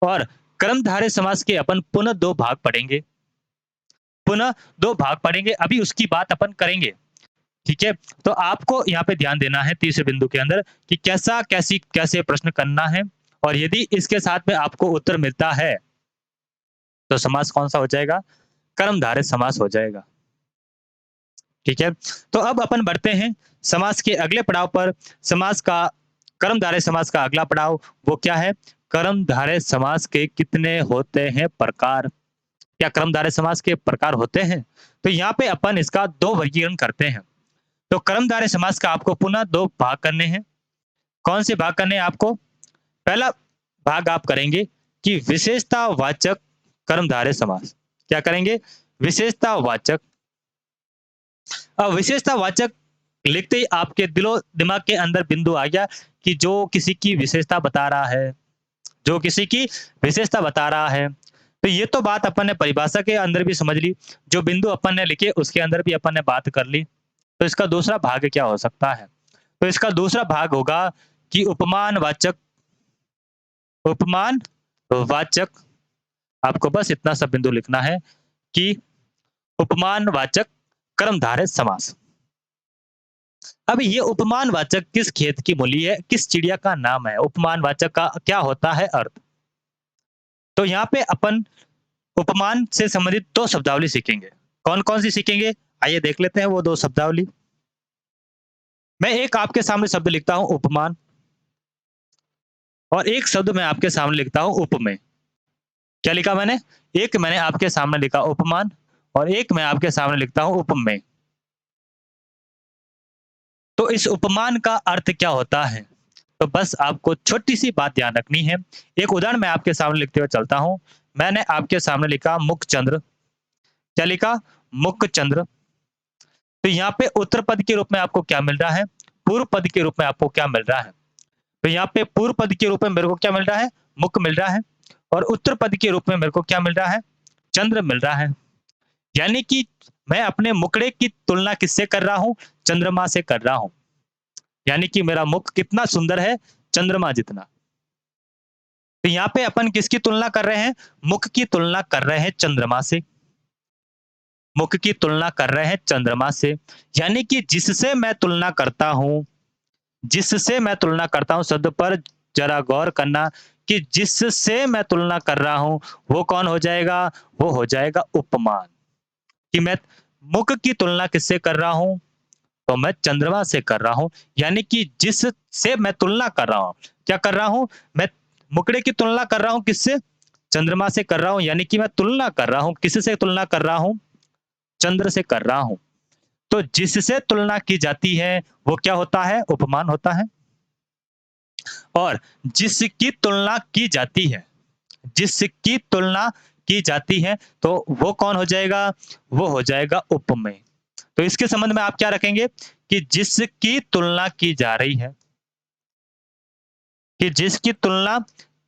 और कर्मधारय समास के अपन पुनः दो भाग पढ़ेंगे, पुनः दो भाग पढ़ेंगे, अभी उसकी बात अपन करेंगे। ठीक है, तो आपको यहाँ पे ध्यान देना है तीसरे बिंदु के अंदर कि कैसा, कैसी, कैसे प्रश्न करना है। और यदि इसके साथ में आपको उत्तर मिलता है, तो समास कौन सा हो जाएगा, कर्मधारय समास हो जाएगा। ठीक है, तो अब अपन बढ़ते हैं समास के अगले पड़ाव पर। समास का, कर्मधारय समास का अगला पड़ाव वो क्या है, कर्मधारय समास के कितने होते हैं प्रकार, क्या कर्मधारय समास के प्रकार होते हैं। तो यहाँ पे अपन इसका दो वर्गीकरण करते हैं। तो कर्मधारय समास का आपको पुनः दो भाग करने हैं। कौन से भाग करने हैं आपको, पहला भाग आप करेंगे कि विशेषतावाचक कर्मधारय समास। क्या करेंगे, विशेषतावाचक। अब विशेषतावाचक लिखते ही आपके दिलो दिमाग के अंदर बिंदु आ गया कि जो किसी की विशेषता बता रहा है, जो किसी की विशेषता बता रहा है। तो ये तो बात अपन ने परिभाषा के अंदर भी समझ ली, जो बिंदु अपन ने लिखे उसके अंदर भी अपन ने बात कर ली। तो इसका दूसरा भाग क्या हो सकता है, तो इसका दूसरा भाग होगा कि उपमानवाचक, उपमानवाचक, आपको बस इतना सा बिंदु लिखना है कि उपमानवाचक कर्मधारय समास। अब ये उपमानवाचक किस खेत की मूली है, किस चिड़िया का नाम है, उपमानवाचक का क्या होता है अर्थ। तो यहाँ पे अपन उपमान से संबंधित दो शब्दावली सीखेंगे। कौन कौन सी सीखेंगे, आइए देख लेते हैं वो दो शब्दावली। मैं एक आपके सामने शब्द लिखता हूं उपमान, और एक शब्द मैं आपके सामने लिखता हूं उपमेय। क्या लिखा मैंने, एक मैंने आपके सामने लिखा उपमान, और एक मैं आपके सामने लिखता हूं उपमेय। तो इस उपमान का अर्थ क्या होता है, तो बस आपको छोटी सी बात ध्यान रखनी है। एक उदाहरण मैं आपके सामने लिखते हुए चलता हूं। मैंने आपके सामने लिखा मुखचंद्र। क्या लिखा, मुखचंद्र। तो यहाँ पे उत्तर पद के रूप में आपको क्या मिल रहा है, पूर्व पद के रूप में आपको क्या मिल रहा है। तो यहाँ पे पूर्व पद के रूप में मेरे को क्या मिल रहा है, मुख मिल रहा है, और उत्तर पद के रूप में मेरे को क्या मिल रहा है, चंद्र मिल रहा है। यानी कि मैं अपने मुखड़े की तुलना किससे कर रहा हूं, चंद्रमा से कर रहा हूं। यानी कि मेरा मुख कितना सुंदर है, चंद्रमा जितना। तो यहाँ पे अपन किसकी तुलना कर रहे हैं, मुख की तुलना कर रहे हैं चंद्रमा से, मुख की तुलना कर रहे हैं चंद्रमा से। यानी कि जिससे मैं तुलना करता हूं, जिससे मैं तुलना करता हूं शब्द पर जरा गौर करना कि जिससे मैं तुलना कर रहा हूं वो कौन हो जाएगा, वो हो जाएगा उपमान। कि मैं मुख की तुलना किससे कर रहा हूं, तो मैं चंद्रमा से कर रहा हूं। यानी कि जिससे मैं तुलना कर रहा हूं, क्या कर रहा हूं, मैं मुकड़े की तुलना कर रहा हूं किससे, चंद्रमा से कर रहा हूं। यानी कि मैं तुलना कर रहा हूं, किससे तुलना कर रहा हूं, चंद्र से कर रहा हूं। तो जिससे तुलना की जाती है वो क्या होता है, उपमान होता है। और जिसकी तुलना की जाती है, जिसकी तुलना की जाती है, तो वो कौन हो जाएगा, वो हो जाएगा उपमेय। तो इसके संबंध में आप क्या रखेंगे कि जिसकी तुलना की जा रही है, कि जिसकी तुलना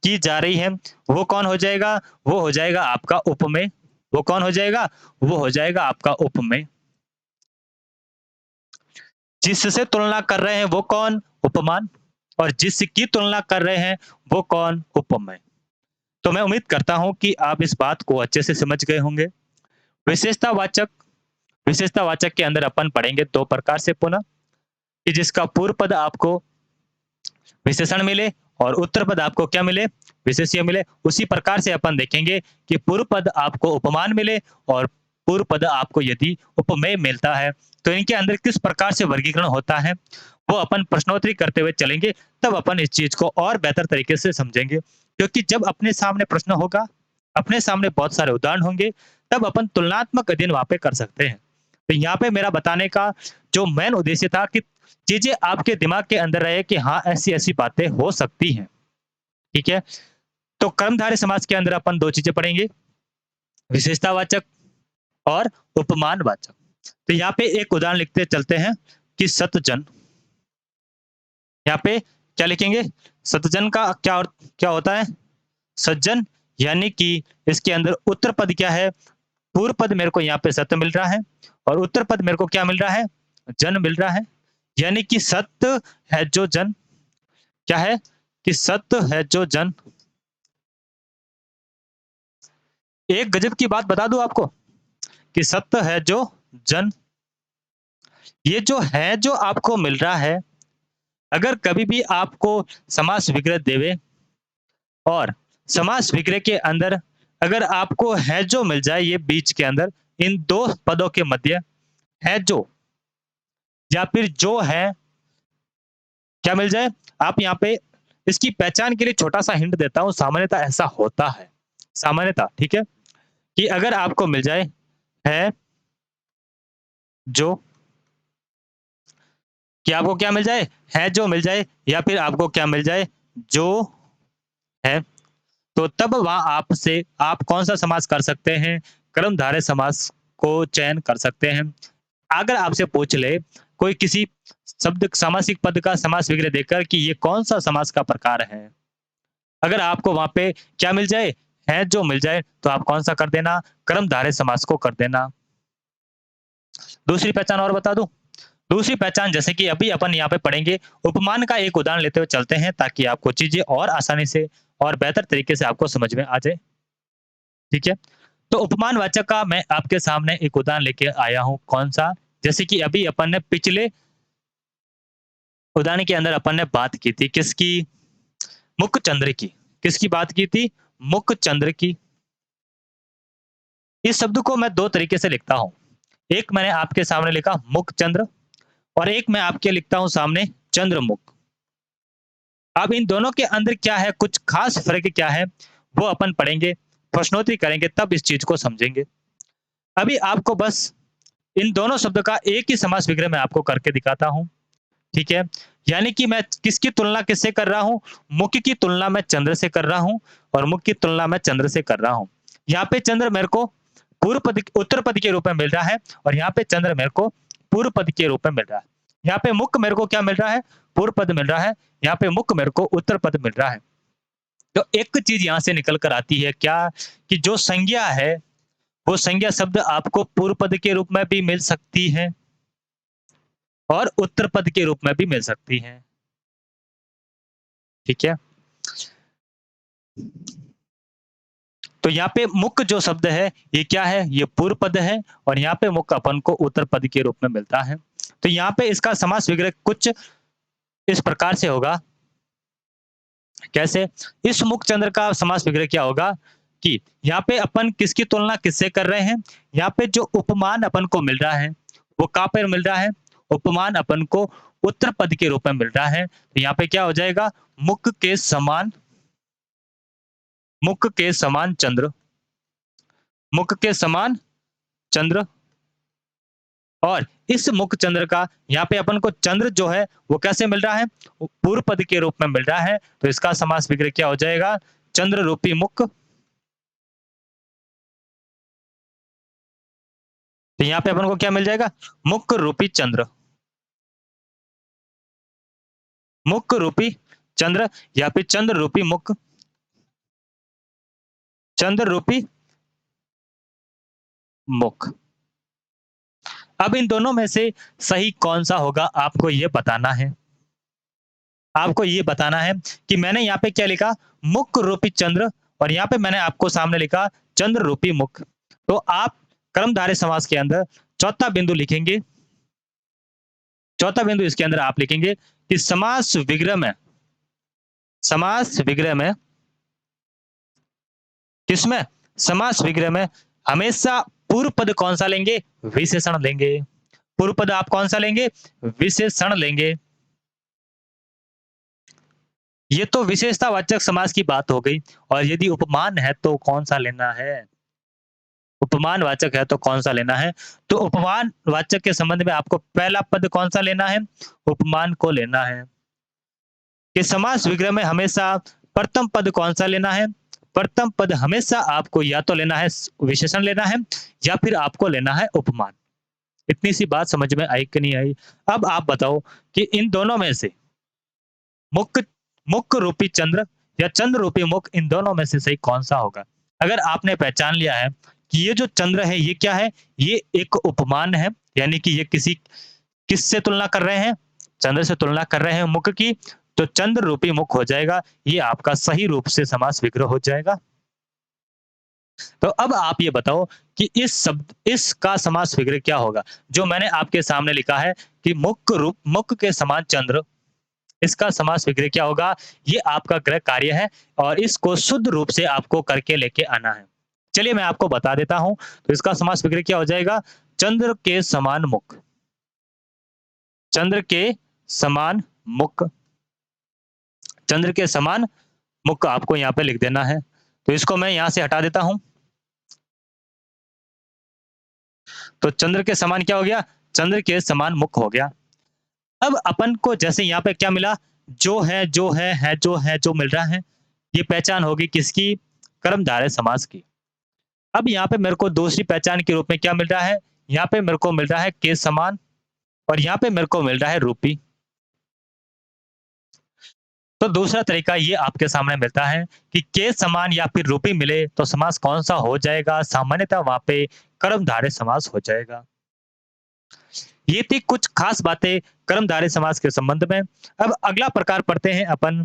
की जा रही है वो कौन हो जाएगा, वो हो जाएगा आपका उपमेय। वो कौन हो जाएगा, वो हो जाएगा आपका उपमेय। जिससे तुलना कर रहे हैं वो कौन, उपमान। और जिसकी तुलना कर रहे हैं वो कौन, उपमेय। तो मैं उम्मीद करता हूं कि आप इस बात को अच्छे से समझ गए होंगे। विशेषतावाचक, विशेषतावाचक के अंदर अपन पढ़ेंगे दो प्रकार से पुनः, कि जिसका पूर्व पद आपको विशेषण मिले और उत्तर पद आपको क्या मिले, विशेष्य मिले। उसी प्रकार से अपन देखेंगे कि पूर्व पद आपको उपमान मिले और पूर्व पद आपको यदि उपमेय मिलता है, तो इनके अंदर किस प्रकार से वर्गीकरण होता है वो अपन प्रश्नोत्तरी करते हुए चलेंगे। तब अपन इस चीज को और बेहतर तरीके से समझेंगे, क्योंकि जब अपने सामने प्रश्न होगा, अपने सामने बहुत सारे उदाहरण होंगे, तब अपन तुलनात्मक अध्ययन वहां पे कर सकते हैं। तो यहाँ पे मेरा बताने का जो मेन उद्देश्य था कि चीजें आपके दिमाग के अंदर रहे कि हाँ ऐसी ऐसी बातें हो सकती हैं। ठीक है, तो कर्मधारय समाज के अंदर अपन दो चीजें पढ़ेंगे, विशेषतावाचक और उपमानवाचक। तो यहाँ पे एक उदाहरण लिखते चलते हैं कि सतजन। यहाँ पे क्या लिखेंगे? सतजन का क्या होता है? सज्जन, यानी कि इसके अंदर उत्तर पद क्या है? पूर्व पद मेरे को यहाँ पे सत्य मिल रहा है और उत्तर पद मेरे को क्या मिल रहा है? जन मिल रहा है। यानी कि सत्य है जो जन, क्या है? कि सत्य है जो जन। एक गजब की बात बता दूं आपको कि सत्य है जो जन, ये जो है जो आपको मिल रहा है, अगर कभी भी आपको समास विग्रह देवे और समास विग्रह के अंदर अगर आपको है जो मिल जाए, ये बीच के अंदर इन दो पदों के मध्य है जो या फिर जो है क्या मिल जाए, आप यहाँ पे इसकी पहचान के लिए छोटा सा हिंट देता हूं। सामान्यतः ऐसा होता है, सामान्यतः, ठीक है, कि अगर आपको मिल जाए है जो, कि आपको क्या मिल जाए? है जो मिल जाए या फिर आपको क्या मिल जाए? जो है, तो तब वहां आपसे आप कौन सा समास कर सकते हैं? कर्मधारय समास को चयन कर सकते हैं। अगर आपसे पूछ ले कोई किसी शब्द सामासिक पद का समास विग्रह देकर कि ये कौन सा समास का प्रकार है, अगर आपको वहां पे क्या मिल जाए? है जो मिल जाए, तो आप कौन सा कर देना? कर्मधारय समास को कर देना। दूसरी पहचान और बता दूं। दूसरी पहचान जैसे कि अभी अपन यहाँ पे पढ़ेंगे, उपमान का एक उदाहरण लेते हुए चलते हैं ताकि आपको चीजें और आसानी से और बेहतर तरीके से आपको समझ में आ जाए। ठीक है, तो उपमान वाचक का मैं आपके सामने एक उदाहरण लेके आया हूं। कौन सा? जैसे कि अभी अपन ने पिछले उदाहरण के अंदर अपन ने बात की थी किसकी? मुखचंद्र की। किसकी बात की थी? मुखचंद्र की। इस शब्द को मैं दो तरीके से लिखता हूं। एक मैंने आपके सामने लिखा मुखचंद्र और एक मैं आपके लिखता हूं सामने चंद्रमुख। अब इन दोनों के अंदर क्या है, कुछ खास फर्क क्या है, वो अपन पढ़ेंगे, प्रश्नोत्तरी करेंगे, तब इस चीज को समझेंगे। अभी आपको बस इन दोनों शब्दों का एक ही समास विग्रह मैं आपको करके दिखाता हूं। ठीक है, यानी कि मैं किसकी तुलना किससे कर रहा हूं? मुख की तुलना मैं चंद्र से कर रहा हूं और मुख की तुलना मैं चंद्र से कर रहा हूं। यहाँ पे चंद्र मेरे को पूर्व पद उत्तर पद के रूप में मिल रहा है और यहाँ पे चंद्र मेरे को पूर्व पद के रूप में मिल रहा है। यहाँ पे मुख मेरे को क्या मिल रहा है? पूर्व पद मिल रहा है। यहाँ पे मुख मेरे को उत्तर पद मिल रहा है। तो एक चीज यहाँ से निकल कर आती है क्या, कि जो संज्ञा है वो संज्ञा शब्द आपको पूर्व पद के रूप में भी मिल सकती है और उत्तर पद के रूप में भी मिल सकती है। ठीक है, तो यहाँ पे मुख जो शब्द है ये क्या है? ये पूर्व पद है और यहाँ पे मुख अपन को उत्तर पद के रूप में मिलता है। तो यहाँ पे इसका समास विग्रह कुछ इस प्रकार से होगा। कैसे? इस मुखचंद्र का समास विग्रह क्या होगा कि यहाँ पे अपन किसकी तुलना किससे कर रहे हैं? यहाँ पे जो उपमान अपन को मिल रहा है वो कहाँ पर मिल रहा है? उपमान अपन को उत्तर पद के रूप में मिल रहा है। तो यहाँ पे क्या हो जाएगा? मुख के समान, मुख के समान चंद्र, मुख के समान चंद्र। और इस मुख चंद्र का यहाँ पे अपन को चंद्र जो है वो कैसे मिल रहा है? पूर्व पद के रूप में मिल रहा है। तो इसका समास विग्रह क्या हो जाएगा? चंद्र रूपी मुख। तो यहाँ पे अपन को क्या मिल जाएगा? मुख रूपी चंद्र, मुख रूपी चंद्र या फिर चंद्र रूपी मुख, चंद्र रूपी मुख। अब इन दोनों में से सही कौन सा होगा आपको ये बताना है। आपको ये बताना है कि मैंने यहाँ पे क्या लिखा? मुख रूपी चंद्र और यहाँ पे मैंने आपको सामने लिखा चंद्र रूपी मुख। तो आप कर्मधारय समास के अंदर चौथा बिंदु लिखेंगे। चौथा बिंदु इसके अंदर आप लिखेंगे कि समास विग्रह में, समास विग्रह में किसमें? समास विग्रह में हमेशा पूर्व पद कौन सा लेंगे? विशेषण लेंगे। पूर्व पद आप कौन सा लेंगे? विशेषण लेंगे। ये तो विशेषतावाचक समास की बात हो गई। और यदि उपमान है तो कौन सा लेना है? उपमान वाचक है तो कौन सा लेना है? तो उपमान वाचक के संबंध में आपको पहला पद कौन सा लेना है? उपमान को लेना है। कि समास विग्रह में हमेशा प्रथम पद कौन सा लेना है? प्रथम पद हमेशा आपको या तो लेना है विशेषण लेना है या फिर आपको लेना है उपमान। इतनी सी बात समझ में आई कि नहीं आई? अब आप बताओ कि इन दोनों में से मुक मुक रूपी चंद्र या चंद्र रूपी मुक, इन दोनों में से सही कौन-सा होगा? अगर आपने पहचान लिया है कि ये जो चंद्र है ये क्या है? ये एक उपमान है, यानी कि ये किससे तुलना कर रहे हैं? चंद्र से तुलना कर रहे हैं मुक की, तो चंद्र रूपी मुक हो जाएगा, ये आपका सही रूप से समास विग्रह हो जाएगा। तो अब आप ये बताओ कि इसका समास विग्रह क्या होगा? जो मैंने आपके सामने लिखा है कि मुक के समान चंद्र, इसका समास विग्रह क्या होगा? ये आपका गृह कार्य है और इसको शुद्ध रूप से आपको करके लेके आना है। चलिए मैं आपको बता देता हूँ, तो इसका समास विग्रह क्या हो जाएगा? चंद्र के समान मुक, चंद्र के समान मुक, चंद्र के समान मुक आपको यहाँ पे लिख देना है। तो इसको मैं यहाँ से हटा देता हूँ। तो चंद्र के समान क्या हो गया? चंद्र के समान मुख हो गया। अब अपन को जैसे यहाँ पे क्या मिला? जो मिल रहा है, ये पहचान होगी किसकी? कर्मधारय समास की। अब यहाँ पे मेरे को दूसरी पहचान के रूप में क्या मिल रहा है? यहाँ पे मेरे को मिल रहा है के समान और यहाँ पे मेरे को मिल रहा है रूपी। तो दूसरा तरीका ये आपके सामने मिलता है कि के समान या फिर रूपी मिले तो समास कौन सा हो जाएगा? सामान्यतः वहाँ पे कर्मधारय समास हो जाएगा। ये थी कुछ खास बातें कर्मधारय समास के संबंध में। अब अगला प्रकार पढ़ते हैं अपन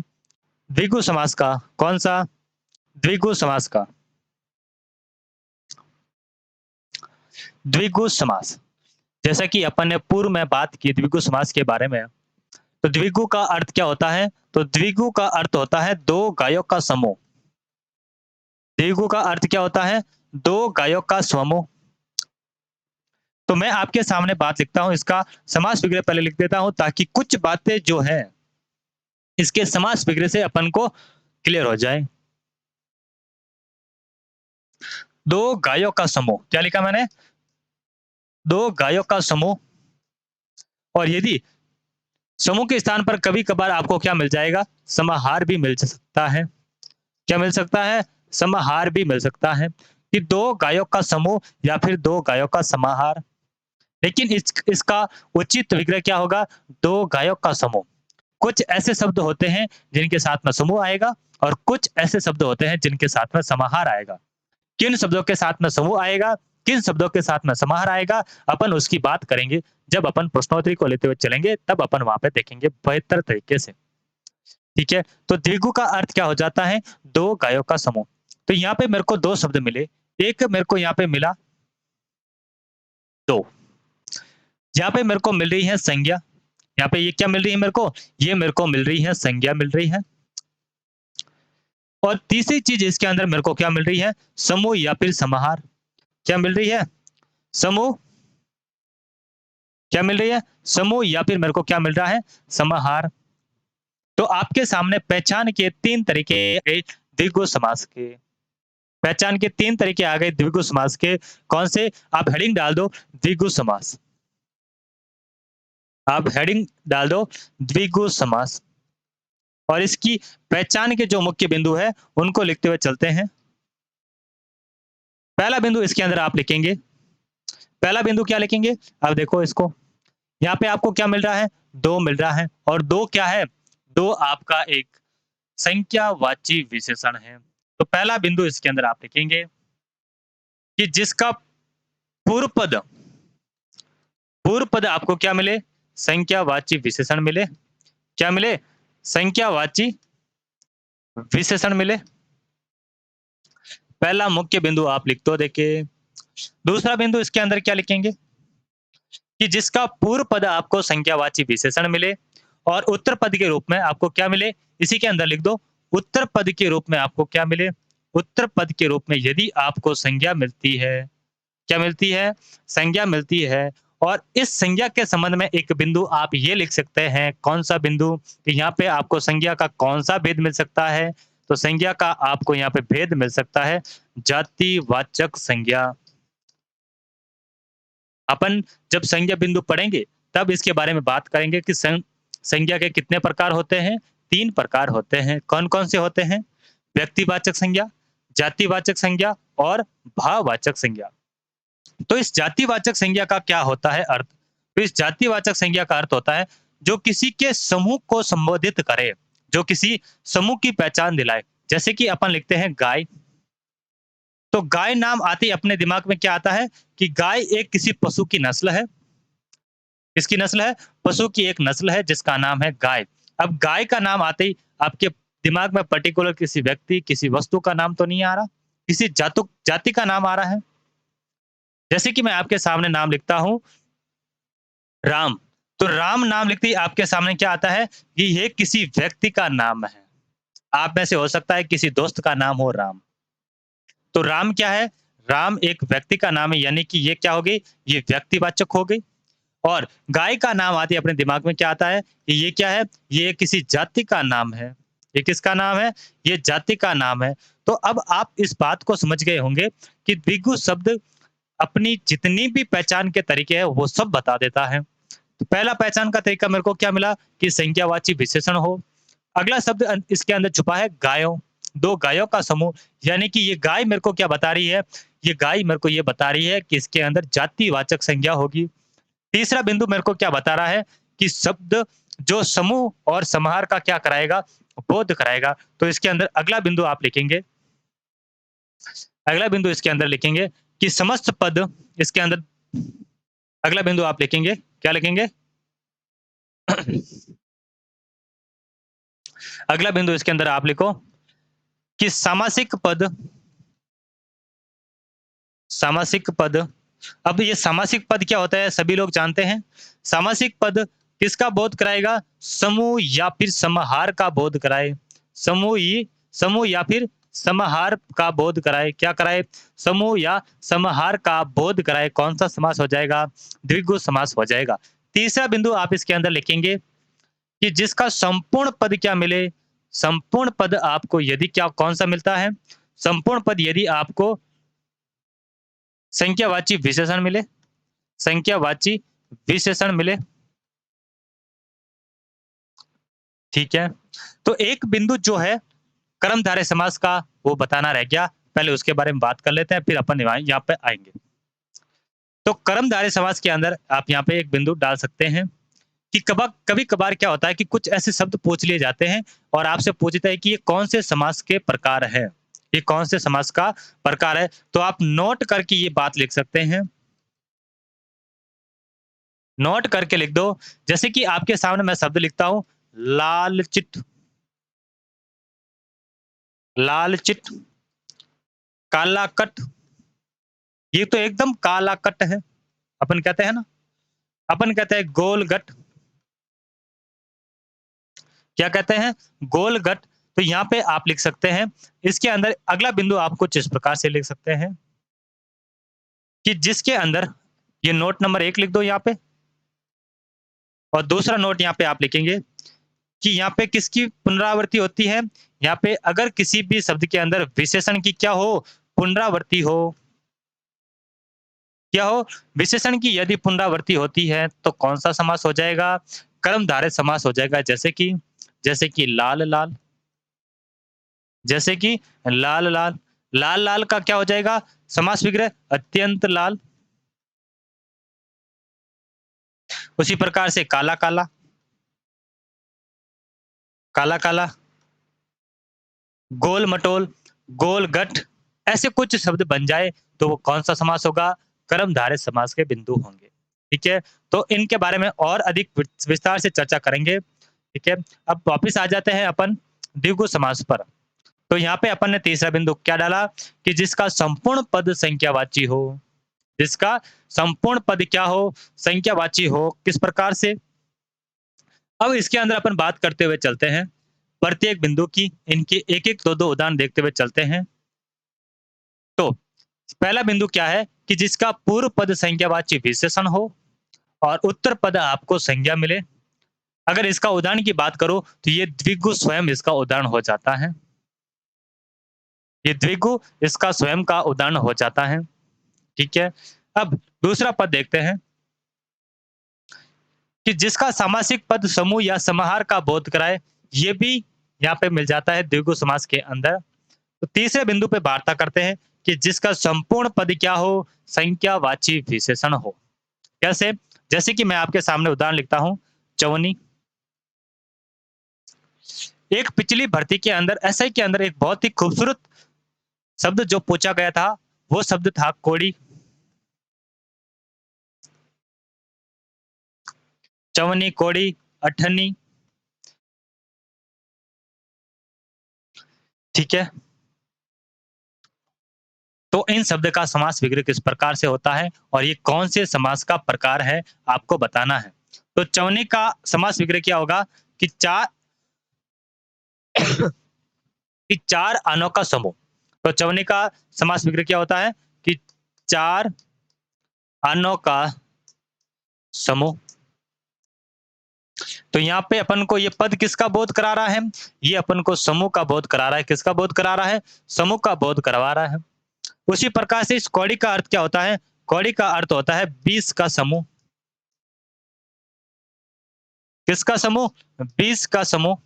द्विगु समास का। कौन सा? द्विगु समास का। द्विगु समास, जैसा कि अपन ने पूर्व में बात की द्विगु समास के बारे में, तो द्विगु का अर्थ क्या होता है? तो द्विगु का अर्थ होता है दो गायों का समूह। द्विगु का अर्थ क्या होता है? दो गायों का समूह। तो मैं आपके सामने बात लिखता हूं, इसका समास विग्रह पहले लिख देता हूं ताकि कुछ बातें जो है इसके समास विग्रह से अपन को क्लियर हो जाए। दो गायों का समूह, क्या लिखा मैंने? दो गायों का समूह। और यदि समूह के स्थान पर कभी कभार आपको क्या मिल जाएगा? समाहार भी मिल सकता है। क्या मिल सकता है? समाहार भी मिल सकता है कि दो गायों का समूह या फिर दो गायों का समाहार। लेकिन इसका उचित विग्रह क्या होगा? दो गायों का समूह। कुछ ऐसे शब्द होते हैं जिनके साथ में समूह आएगा और कुछ ऐसे शब्द होते हैं जिनके साथ में समाहार आएगा। किन शब्दों के साथ में समूह आएगा, किन शब्दों के साथ में समाहार आएगा, अपन उसकी बात करेंगे जब अपन प्रश्नोत्तरी को लेते हुए चलेंगे, तब अपन वहां पे देखेंगे बेहतर तरीके से। ठीक है? तो द्विगु का अर्थ क्या हो जाता है? दो गायों का समूह। तो यहाँ पे मेरे को दो शब्द मिले। एक मेरे को यहाँ पे मिला दो, यहाँ पे मेरे को मिल रही है संज्ञा। यहाँ पे ये क्या मिल रही है मेरे को? ये मेरे को मिल रही है संज्ञा मिल रही है। और तीसरी चीज इसके अंदर मेरे को क्या मिल रही है? समूह या फिर समाहार। क्या मिल रही है? समूह। क्या मिल रही है? समूह या फिर मेरे को क्या मिल रहा है? समाहार। तो आपके सामने पहचान के तीन तरीके आ गए द्विगु समास के। पहचान के तीन तरीके आ गए द्विगु समास के। कौन से? आप हेडिंग डाल दो द्विगु समास। आप हेडिंग डाल दो द्विगु समास और इसकी पहचान के जो मुख्य बिंदु है उनको लिखते हुए चलते हैं। पहला बिंदु इसके अंदर आप लिखेंगे। पहला बिंदु क्या लिखेंगे? अब देखो इसको, यहाँ पे आपको क्या मिल रहा है? दो मिल रहा है। और दो क्या है? दो आपका एक संख्यावाची विशेषण है। तो पहला बिंदु इसके अंदर आप लिखेंगे कि जिसका पूर्व पद, पूर्व पद आपको क्या मिले? संख्यावाची विशेषण मिले। क्या मिले? संख्यावाची विशेषण मिले। पहला मुख्य बिंदु आप लिख दो। देखिए दूसरा बिंदु इसके अंदर क्या लिखेंगे कि जिसका पूर्व पद आपको संख्यावाची विशेषण मिले और उत्तर पद के रूप में आपको क्या मिले? इसी के अंदर लिख दो उत्तर पद के रूप में आपको क्या मिले? उत्तर पद के रूप में यदि आपको संज्ञा मिलती है, क्या मिलती है? संज्ञा मिलती है। और इस संज्ञा के संबंध में एक बिंदु आप ये लिख सकते हैं। कौन सा बिंदु? कि यहाँ पे आपको संज्ञा का कौन सा भेद मिल सकता है? तो संज्ञा का आपको यहाँ पे भेद मिल सकता है जातिवाचक संज्ञा। अपन जब संज्ञा बिंदु पढ़ेंगे तब इसके बारे में बात करेंगे कि संज्ञा के कितने प्रकार होते हैं। तीन प्रकार होते हैं। कौन कौन से होते हैं? व्यक्तिवाचक संज्ञा, जातिवाचक संज्ञा और भाववाचक संज्ञा। तो इस जातिवाचक संज्ञा का क्या होता है अर्थ? तो इस जातिवाचक संज्ञा का अर्थ होता है जो किसी के समूह को संबोधित करे, जो किसी समूह की पहचान दिलाए। जैसे कि अपन लिखते हैं गाय, तो गाय नाम आते ही अपने दिमाग में क्या आता है कि गाय एक किसी पशु की नस्ल है। किसकी नस्ल है? पशु की एक नस्ल है जिसका नाम है गाय। अब गाय का नाम आते ही आपके दिमाग में पर्टिकुलर किसी व्यक्ति, किसी वस्तु का नाम तो नहीं आ रहा, किसी जाति का नाम आ रहा है। जैसे कि मैं आपके सामने नाम लिखता हूँ राम, तो राम नाम लिखते ही आपके सामने क्या आता है कि ये किसी व्यक्ति का नाम है। आप में से हो सकता है किसी दोस्त का नाम हो राम। तो राम क्या है? राम एक व्यक्ति का नाम है, यानी कि ये क्या हो गई? ये व्यक्तिवाचक हो गई। और गाय का नाम आते ही अपने दिमाग में क्या आता है कि ये क्या है? ये किसी जाति का नाम है। ये किसका नाम है? ये जाति का नाम है। तो अब आप इस बात को समझ गए होंगे कि द्विगु शब्द अपनी जितनी भी पहचान के तरीके हैं वो सब बता देता है। तो पहला पहचान का तरीका मेरे को क्या मिला कि संज्ञावाची विशेषण हो। अगला शब्द इसके अंदर छुपा है गायों, दो गायों का समूह, यानी कि ये गाय मेरे को क्या बता रही है? ये गाय मेरे को ये बता रही है कि इसके अंदर जातिवाचक संज्ञा होगी। तीसरा बिंदु मेरे को क्या बता रहा है कि शब्द जो समूह और समाहार का क्या कराएगा? बोध कराएगा। तो इसके अंदर अगला बिंदु आप लिखेंगे, अगला बिंदु इसके अंदर लिखेंगे कि समस्त पद इसके अंदर, अगला बिंदु आप लिखेंगे, क्या लिखेंगे? अगला बिंदु इसके अंदर आप लिखो कि सामासिक पद, सामासिक पद। अब ये सामासिक पद क्या होता है सभी लोग जानते हैं। सामासिक पद किसका बोध कराएगा? समूह या फिर समाहार का बोध कराए। समूह या फिर समाहार का बोध कराए। क्या कराए? समूह या समाहार का बोध कराए। कौन सा समास हो जाएगा? द्विगु समास हो जाएगा। तीसरा बिंदु आप इसके अंदर लिखेंगे कि जिसका संपूर्ण पद क्या मिले? संपूर्ण पद आपको यदि क्या कौन सा मिलता है? संपूर्ण पद यदि आपको संख्यावाची विशेषण मिले, संख्यावाची विशेषण मिले, ठीक है। तो एक बिंदु जो है कर्मधारय समास का वो बताना रह गया। पहले उसके बारे में बात कर लेते हैं, फिर अपन यहाँ पे आएंगे। तो कर्मधारय समास के अंदर आप यहाँ पे एक बिंदु डाल सकते हैं कि कभी कभार क्या होता है कि कुछ ऐसे शब्द पूछ लिए जाते हैं और आपसे पूछता है कि ये कौन से समास के प्रकार है, ये कौन से समास का प्रकार है। तो आप नोट करके ये बात लिख सकते हैं, नोट करके लिख दो। जैसे कि आपके सामने मैं शब्द लिखता हूं लालचित, लालचित, काला कट। ये तो एकदम काला कट है। अपन कहते हैं ना, अपन कहते हैं गोलगट। क्या कहते हैं? गोलगट। तो यहाँ पे आप लिख सकते हैं। इसके अंदर अगला बिंदु आप कुछ इस प्रकार से लिख सकते हैं कि जिसके अंदर ये नोट नंबर 1 लिख दो यहाँ पे, और दूसरा नोट यहाँ पे आप लिखेंगे कि यहाँ पे किसकी पुनरावृत्ति होती है? यहाँ पे अगर किसी भी शब्द के अंदर विशेषण की क्या हो? पुनरावृत्ति हो। क्या हो? विशेषण की यदि पुनरावृत्ति होती है तो कौन सा समास हो जाएगा? कर्मधारय समास हो जाएगा। जैसे कि लाल लाल, जैसे कि लाल लाल। लाल लाल का क्या हो जाएगा? समास विग्रह अत्यंत लाल। उसी प्रकार से काला काला, काला काला, गोल मटोल, गोल गठ। ऐसे कुछ शब्द बन जाए तो वो कौन सा समास होगा? कर्मधारय समास के बिंदु होंगे। ठीक है। तो इनके बारे में और अधिक विस्तार से चर्चा करेंगे। ठीक है। अब वापिस आ जाते हैं अपन द्विगु समास पर। तो यहाँ पे अपन ने तीसरा बिंदु क्या डाला कि जिसका संपूर्ण पद संख्यावाची हो, जिसका संपूर्ण पद क्या हो? संख्यावाची हो। किस प्रकार से? अब इसके अंदर अपन बात करते हुए चलते हैं प्रत्येक बिंदु की, इनके एक एक दो दो उदाहरण देखते हुए चलते हैं। तो पहला बिंदु क्या है कि जिसका पूर्व पद संख्यावाची विशेषण हो और उत्तर पद आपको संज्ञा मिले। अगर इसका उदाहरण की बात करो तो ये द्विगु स्वयं इसका उदाहरण हो जाता है। ये द्विगु इसका स्वयं का उदाहरण हो जाता है। ठीक है। अब दूसरा पद देखते हैं कि जिसका सामासिक पद समूह या समाहार का बोध कराए। ये भी यहाँ पे मिल जाता है द्विगु समास के अंदर। तो तीसरे बिंदु पे वार्ता करते हैं कि जिसका संपूर्ण पद क्या हो, संख्यावाची विशेषण हो। कैसे? जैसे कि मैं आपके सामने उदाहरण लिखता हूं, चवन्नी। एक पिछली भर्ती के अंदर एसआई के अंदर एक बहुत ही खूबसूरत शब्द जो पूछा गया था, वो शब्द था कोड़ी। चवन्नी, कोड़ी, अठन्नी। ठीक है। तो इन शब्द का समास विग्रह किस प्रकार से होता है और ये कौन से समास का प्रकार है, आपको बताना है। तो चवन्नी का समास विग्रह क्या होगा कि चार आनों का समूह। तो चवन्नी का समास विग्रह क्या होता है कि चार आनों का समूह। तो यहाँ पे अपन को ये पद किसका बोध करा रहा है? ये अपन को समूह का बोध करा रहा है। किसका बोध करा रहा है? समूह का बोध करवा रहा है। उसी प्रकार से इस कौड़ी का अर्थ क्या होता है? कौड़ी का अर्थ होता है 20 का समूह। किसका समूह? 20 का समूह।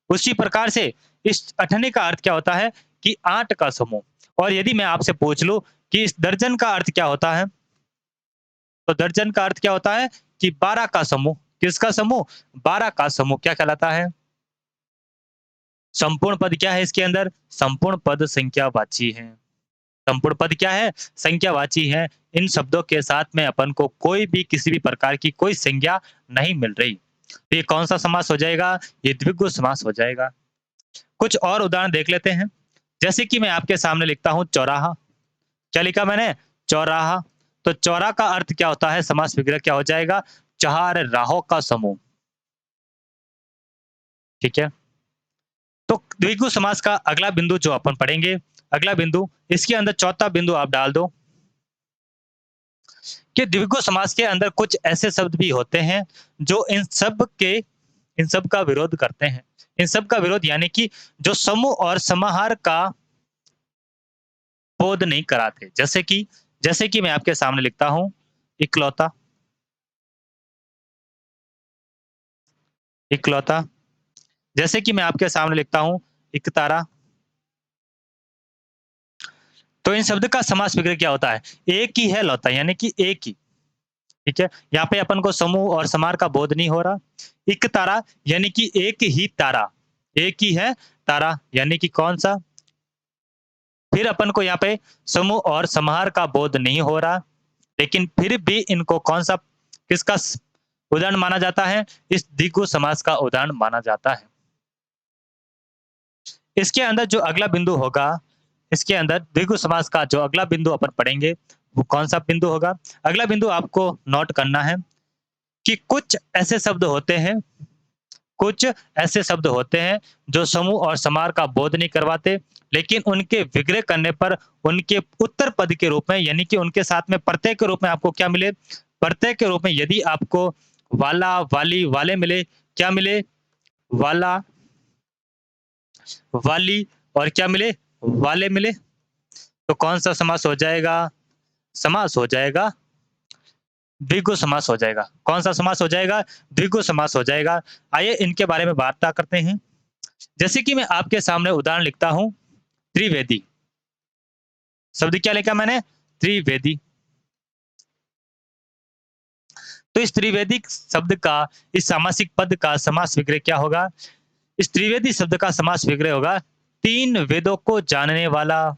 उसी प्रकार से इस अठन्नी का अर्थ क्या होता है कि 8 का समूह। और यदि मैं आपसे पूछ लूं कि इस दर्जन का अर्थ क्या होता है, तो दर्जन का अर्थ क्या होता है कि 12 का समूह। किसका समूह? 12 का समूह क्या कहलाता है? संपूर्ण पद क्या है इसके अंदर? संपूर्ण पद संख्यावाची है। संपूर्ण पद क्या है? संख्यावाची है। इन शब्दों के साथ में अपन को कोई भी किसी भी प्रकार की कोई संज्ञा नहीं मिल रही। तो ये कौन सा समास हो जाएगा? ये द्विगु समास हो जाएगा। कुछ और उदाहरण देख लेते हैं। जैसे कि मैं आपके सामने लिखता हूं चौराहा। क्या लिखा मैंने? चौराहा। तो चौरा का अर्थ क्या होता है? समास विग्रह क्या हो जाएगा? चार राहों का समूह। ठीक है। तो द्विगु समास का अगला बिंदु जो अपन पढ़ेंगे, अगला बिंदु, इसके अंदर चौथा बिंदु आप डाल दो कि द्विगु समास के अंदर कुछ ऐसे शब्द भी होते हैं जो इन सब का विरोध करते हैं। इन सब का विरोध यानी कि जो समूह और समाहार का बोध नहीं कराते। जैसे कि मैं आपके सामने लिखता हूं, इकलौता। इकलौता। जैसे कि मैं आपके सामने लिखता हूं, इकतारा। तो इन शब्द का समास विग्रह क्या होता है? एक ही है लौता, यानी कि एक ही। ठीक है। यहाँ पे अपन को समूह और समार का बोध नहीं हो रहा। एक तारा यानी कि एक ही तारा। एक ही है तारा यानी कि कौन सा? फिर अपन को यहाँ पे समूह और समाहार का बोध नहीं हो रहा, लेकिन फिर भी इनको कौन सा, किसका उदाहरण माना जाता है? इस द्विगु समास का उदाहरण माना जाता है। इसके अंदर जो अगला बिंदु होगा, इसके अंदर द्विगु समास का जो अगला बिंदु अपन पढ़ेंगे, वो कौन सा बिंदु होगा? अगला बिंदु आपको नोट करना है कि कुछ ऐसे शब्द होते हैं जो समूह और समार का बोध नहीं करवाते, लेकिन उनके विग्रह करने पर उनके उत्तर पद के रूप में, यानी कि उनके साथ में प्रत्यय के रूप में आपको क्या मिले? प्रत्यय के रूप में यदि आपको वाला, वाली, वाले मिले, क्या मिले? वाला, वाली और क्या मिले? वाले मिले। तो कौन सा समास हो जाएगा? समास हो जाएगा, द्विगु समास हो जाएगा। कौन सा समास हो जाएगा? द्विगु समास हो जाएगा। आइए इनके बारे में वार्ता करते हैं। जैसे कि मैं आपके सामने उदाहरण लिखता हूं, त्रिवेदी। शब्द क्या लिखा मैंने? त्रिवेदी। तो इस त्रिवेदी शब्द का, इस सामासिक पद का समास विग्रह क्या होगा? इस त्रिवेदी शब्द का समास विग्रह होगा तीन वेदों को जानने वाला।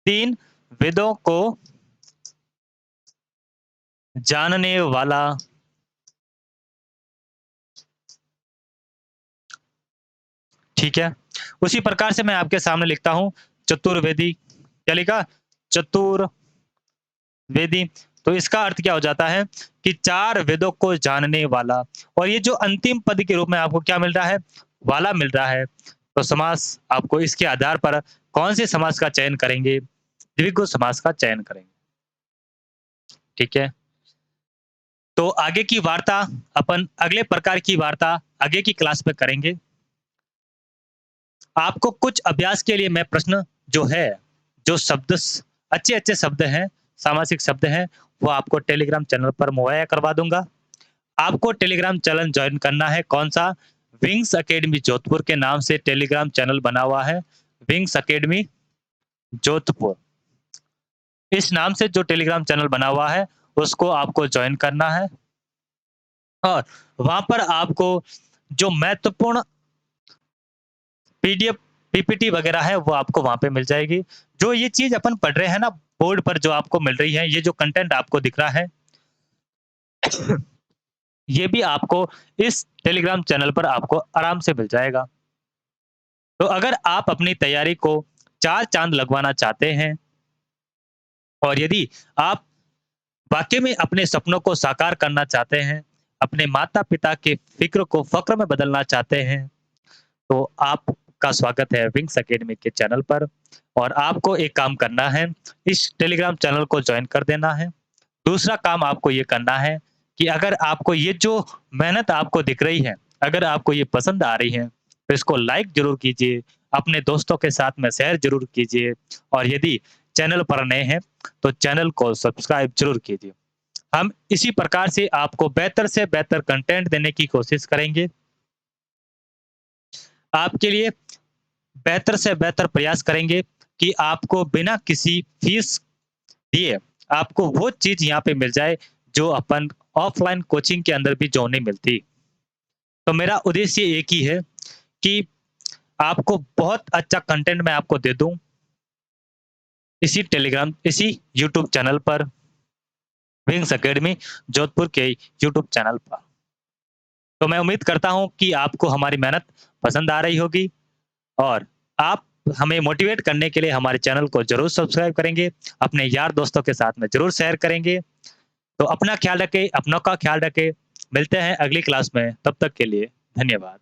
तीन वेदों को जानने वाला। ठीक है। उसी प्रकार से मैं आपके सामने लिखता हूं चतुर्वेदी। क्या लिखा? चतुर्वेदी। तो इसका अर्थ क्या हो जाता है कि चार वेदों को जानने वाला। और ये जो अंतिम पद के रूप में आपको क्या मिल रहा है? वाला मिल रहा है। तो समास आपको इसके आधार पर कौन से समास का चयन करेंगे? द्विगु समास का चयन करेंगे। ठीक है। तो आगे की वार्ता अपन अगले प्रकार की वार्ता आगे की क्लास में करेंगे। आपको कुछ अभ्यास के लिए मैं प्रश्न जो है, जो शब्द अच्छे अच्छे शब्द हैं, सामासिक शब्द हैं, वो आपको टेलीग्राम चैनल पर मुहैया करवा दूंगा। आपको टेलीग्राम चैनल ज्वाइन करना है। कौन सा? विंग्स एकेडमी जोधपुर के नाम से टेलीग्राम चैनल बना हुआ है। Wings academy Jodhpur. इस नाम से जो टेलीग्राम चैनल बना हुआ है, उसको आपको जॉइन करना है और वहाँ पर आपको जो महत्वपूर्ण पीडीएफ, पीपीटी वगैरह है, वो आपको वहाँ पे मिल जाएगी। जो ये चीज़ अपन पढ़ रहे हैं ना, बोर्ड पर जो आपको मिल रही है, ये जो कंटेंट आपको दिख रहा है, ये भी आपको इस टेलीग्राम चैनल पर आपको आराम से मिल जाएगा। तो अगर आप अपनी तैयारी को 4 चाँद लगवाना चाहते हैं और यदि आप वाक़ई में अपने सपनों को साकार करना चाहते हैं, अपने माता-पिता के फ़िक्र को फ़क्र में बदलना चाहते हैं, तो आपका स्वागत है विंग्स अकेडमी के चैनल पर और आपको एक काम करना है, इस टेलीग्राम चैनल को जॉइन कर देना है। दूसरा काम आपको ये करना है कि अगर आपको ये जो मेहनत आपको दिख रही है, अगर आपको ये पसंद आ रही है, तो इसको लाइक ज़रूर कीजिए, अपने दोस्तों के साथ में शेयर ज़रूर कीजिए और यदि चैनल पर नए हैं, तो चैनल को सब्सक्राइब ज़रूर कीजिए। हम इसी प्रकार से आपको बेहतर से बेहतर कंटेंट देने की कोशिश करेंगे। आपके लिए बेहतर से बेहतर प्रयास करेंगे कि आपको बिना किसी फीस दिए आपको वो चीज़ यहाँ पे मिल जाए जो अपन ऑफलाइन कोचिंग के अंदर भी जो नहीं मिलती। तो मेरा उद्देश्य एक ही है कि आपको बहुत अच्छा कंटेंट मैं आपको दे दूँ, इसी टेलीग्राम, इसी यूट्यूब चैनल पर, विंग्स अकेडमी जोधपुर के यूट्यूब चैनल पर। तो मैं उम्मीद करता हूँ कि आपको हमारी मेहनत पसंद आ रही होगी और आप हमें मोटिवेट करने के लिए हमारे चैनल को ज़रूर सब्सक्राइब करेंगे, अपने यार दोस्तों के साथ में ज़रूर शेयर करेंगे। तो अपना ख्याल रखें, अपनों का ख्याल रखें। मिलते हैं अगली क्लास में, तब तक के लिए धन्यवाद।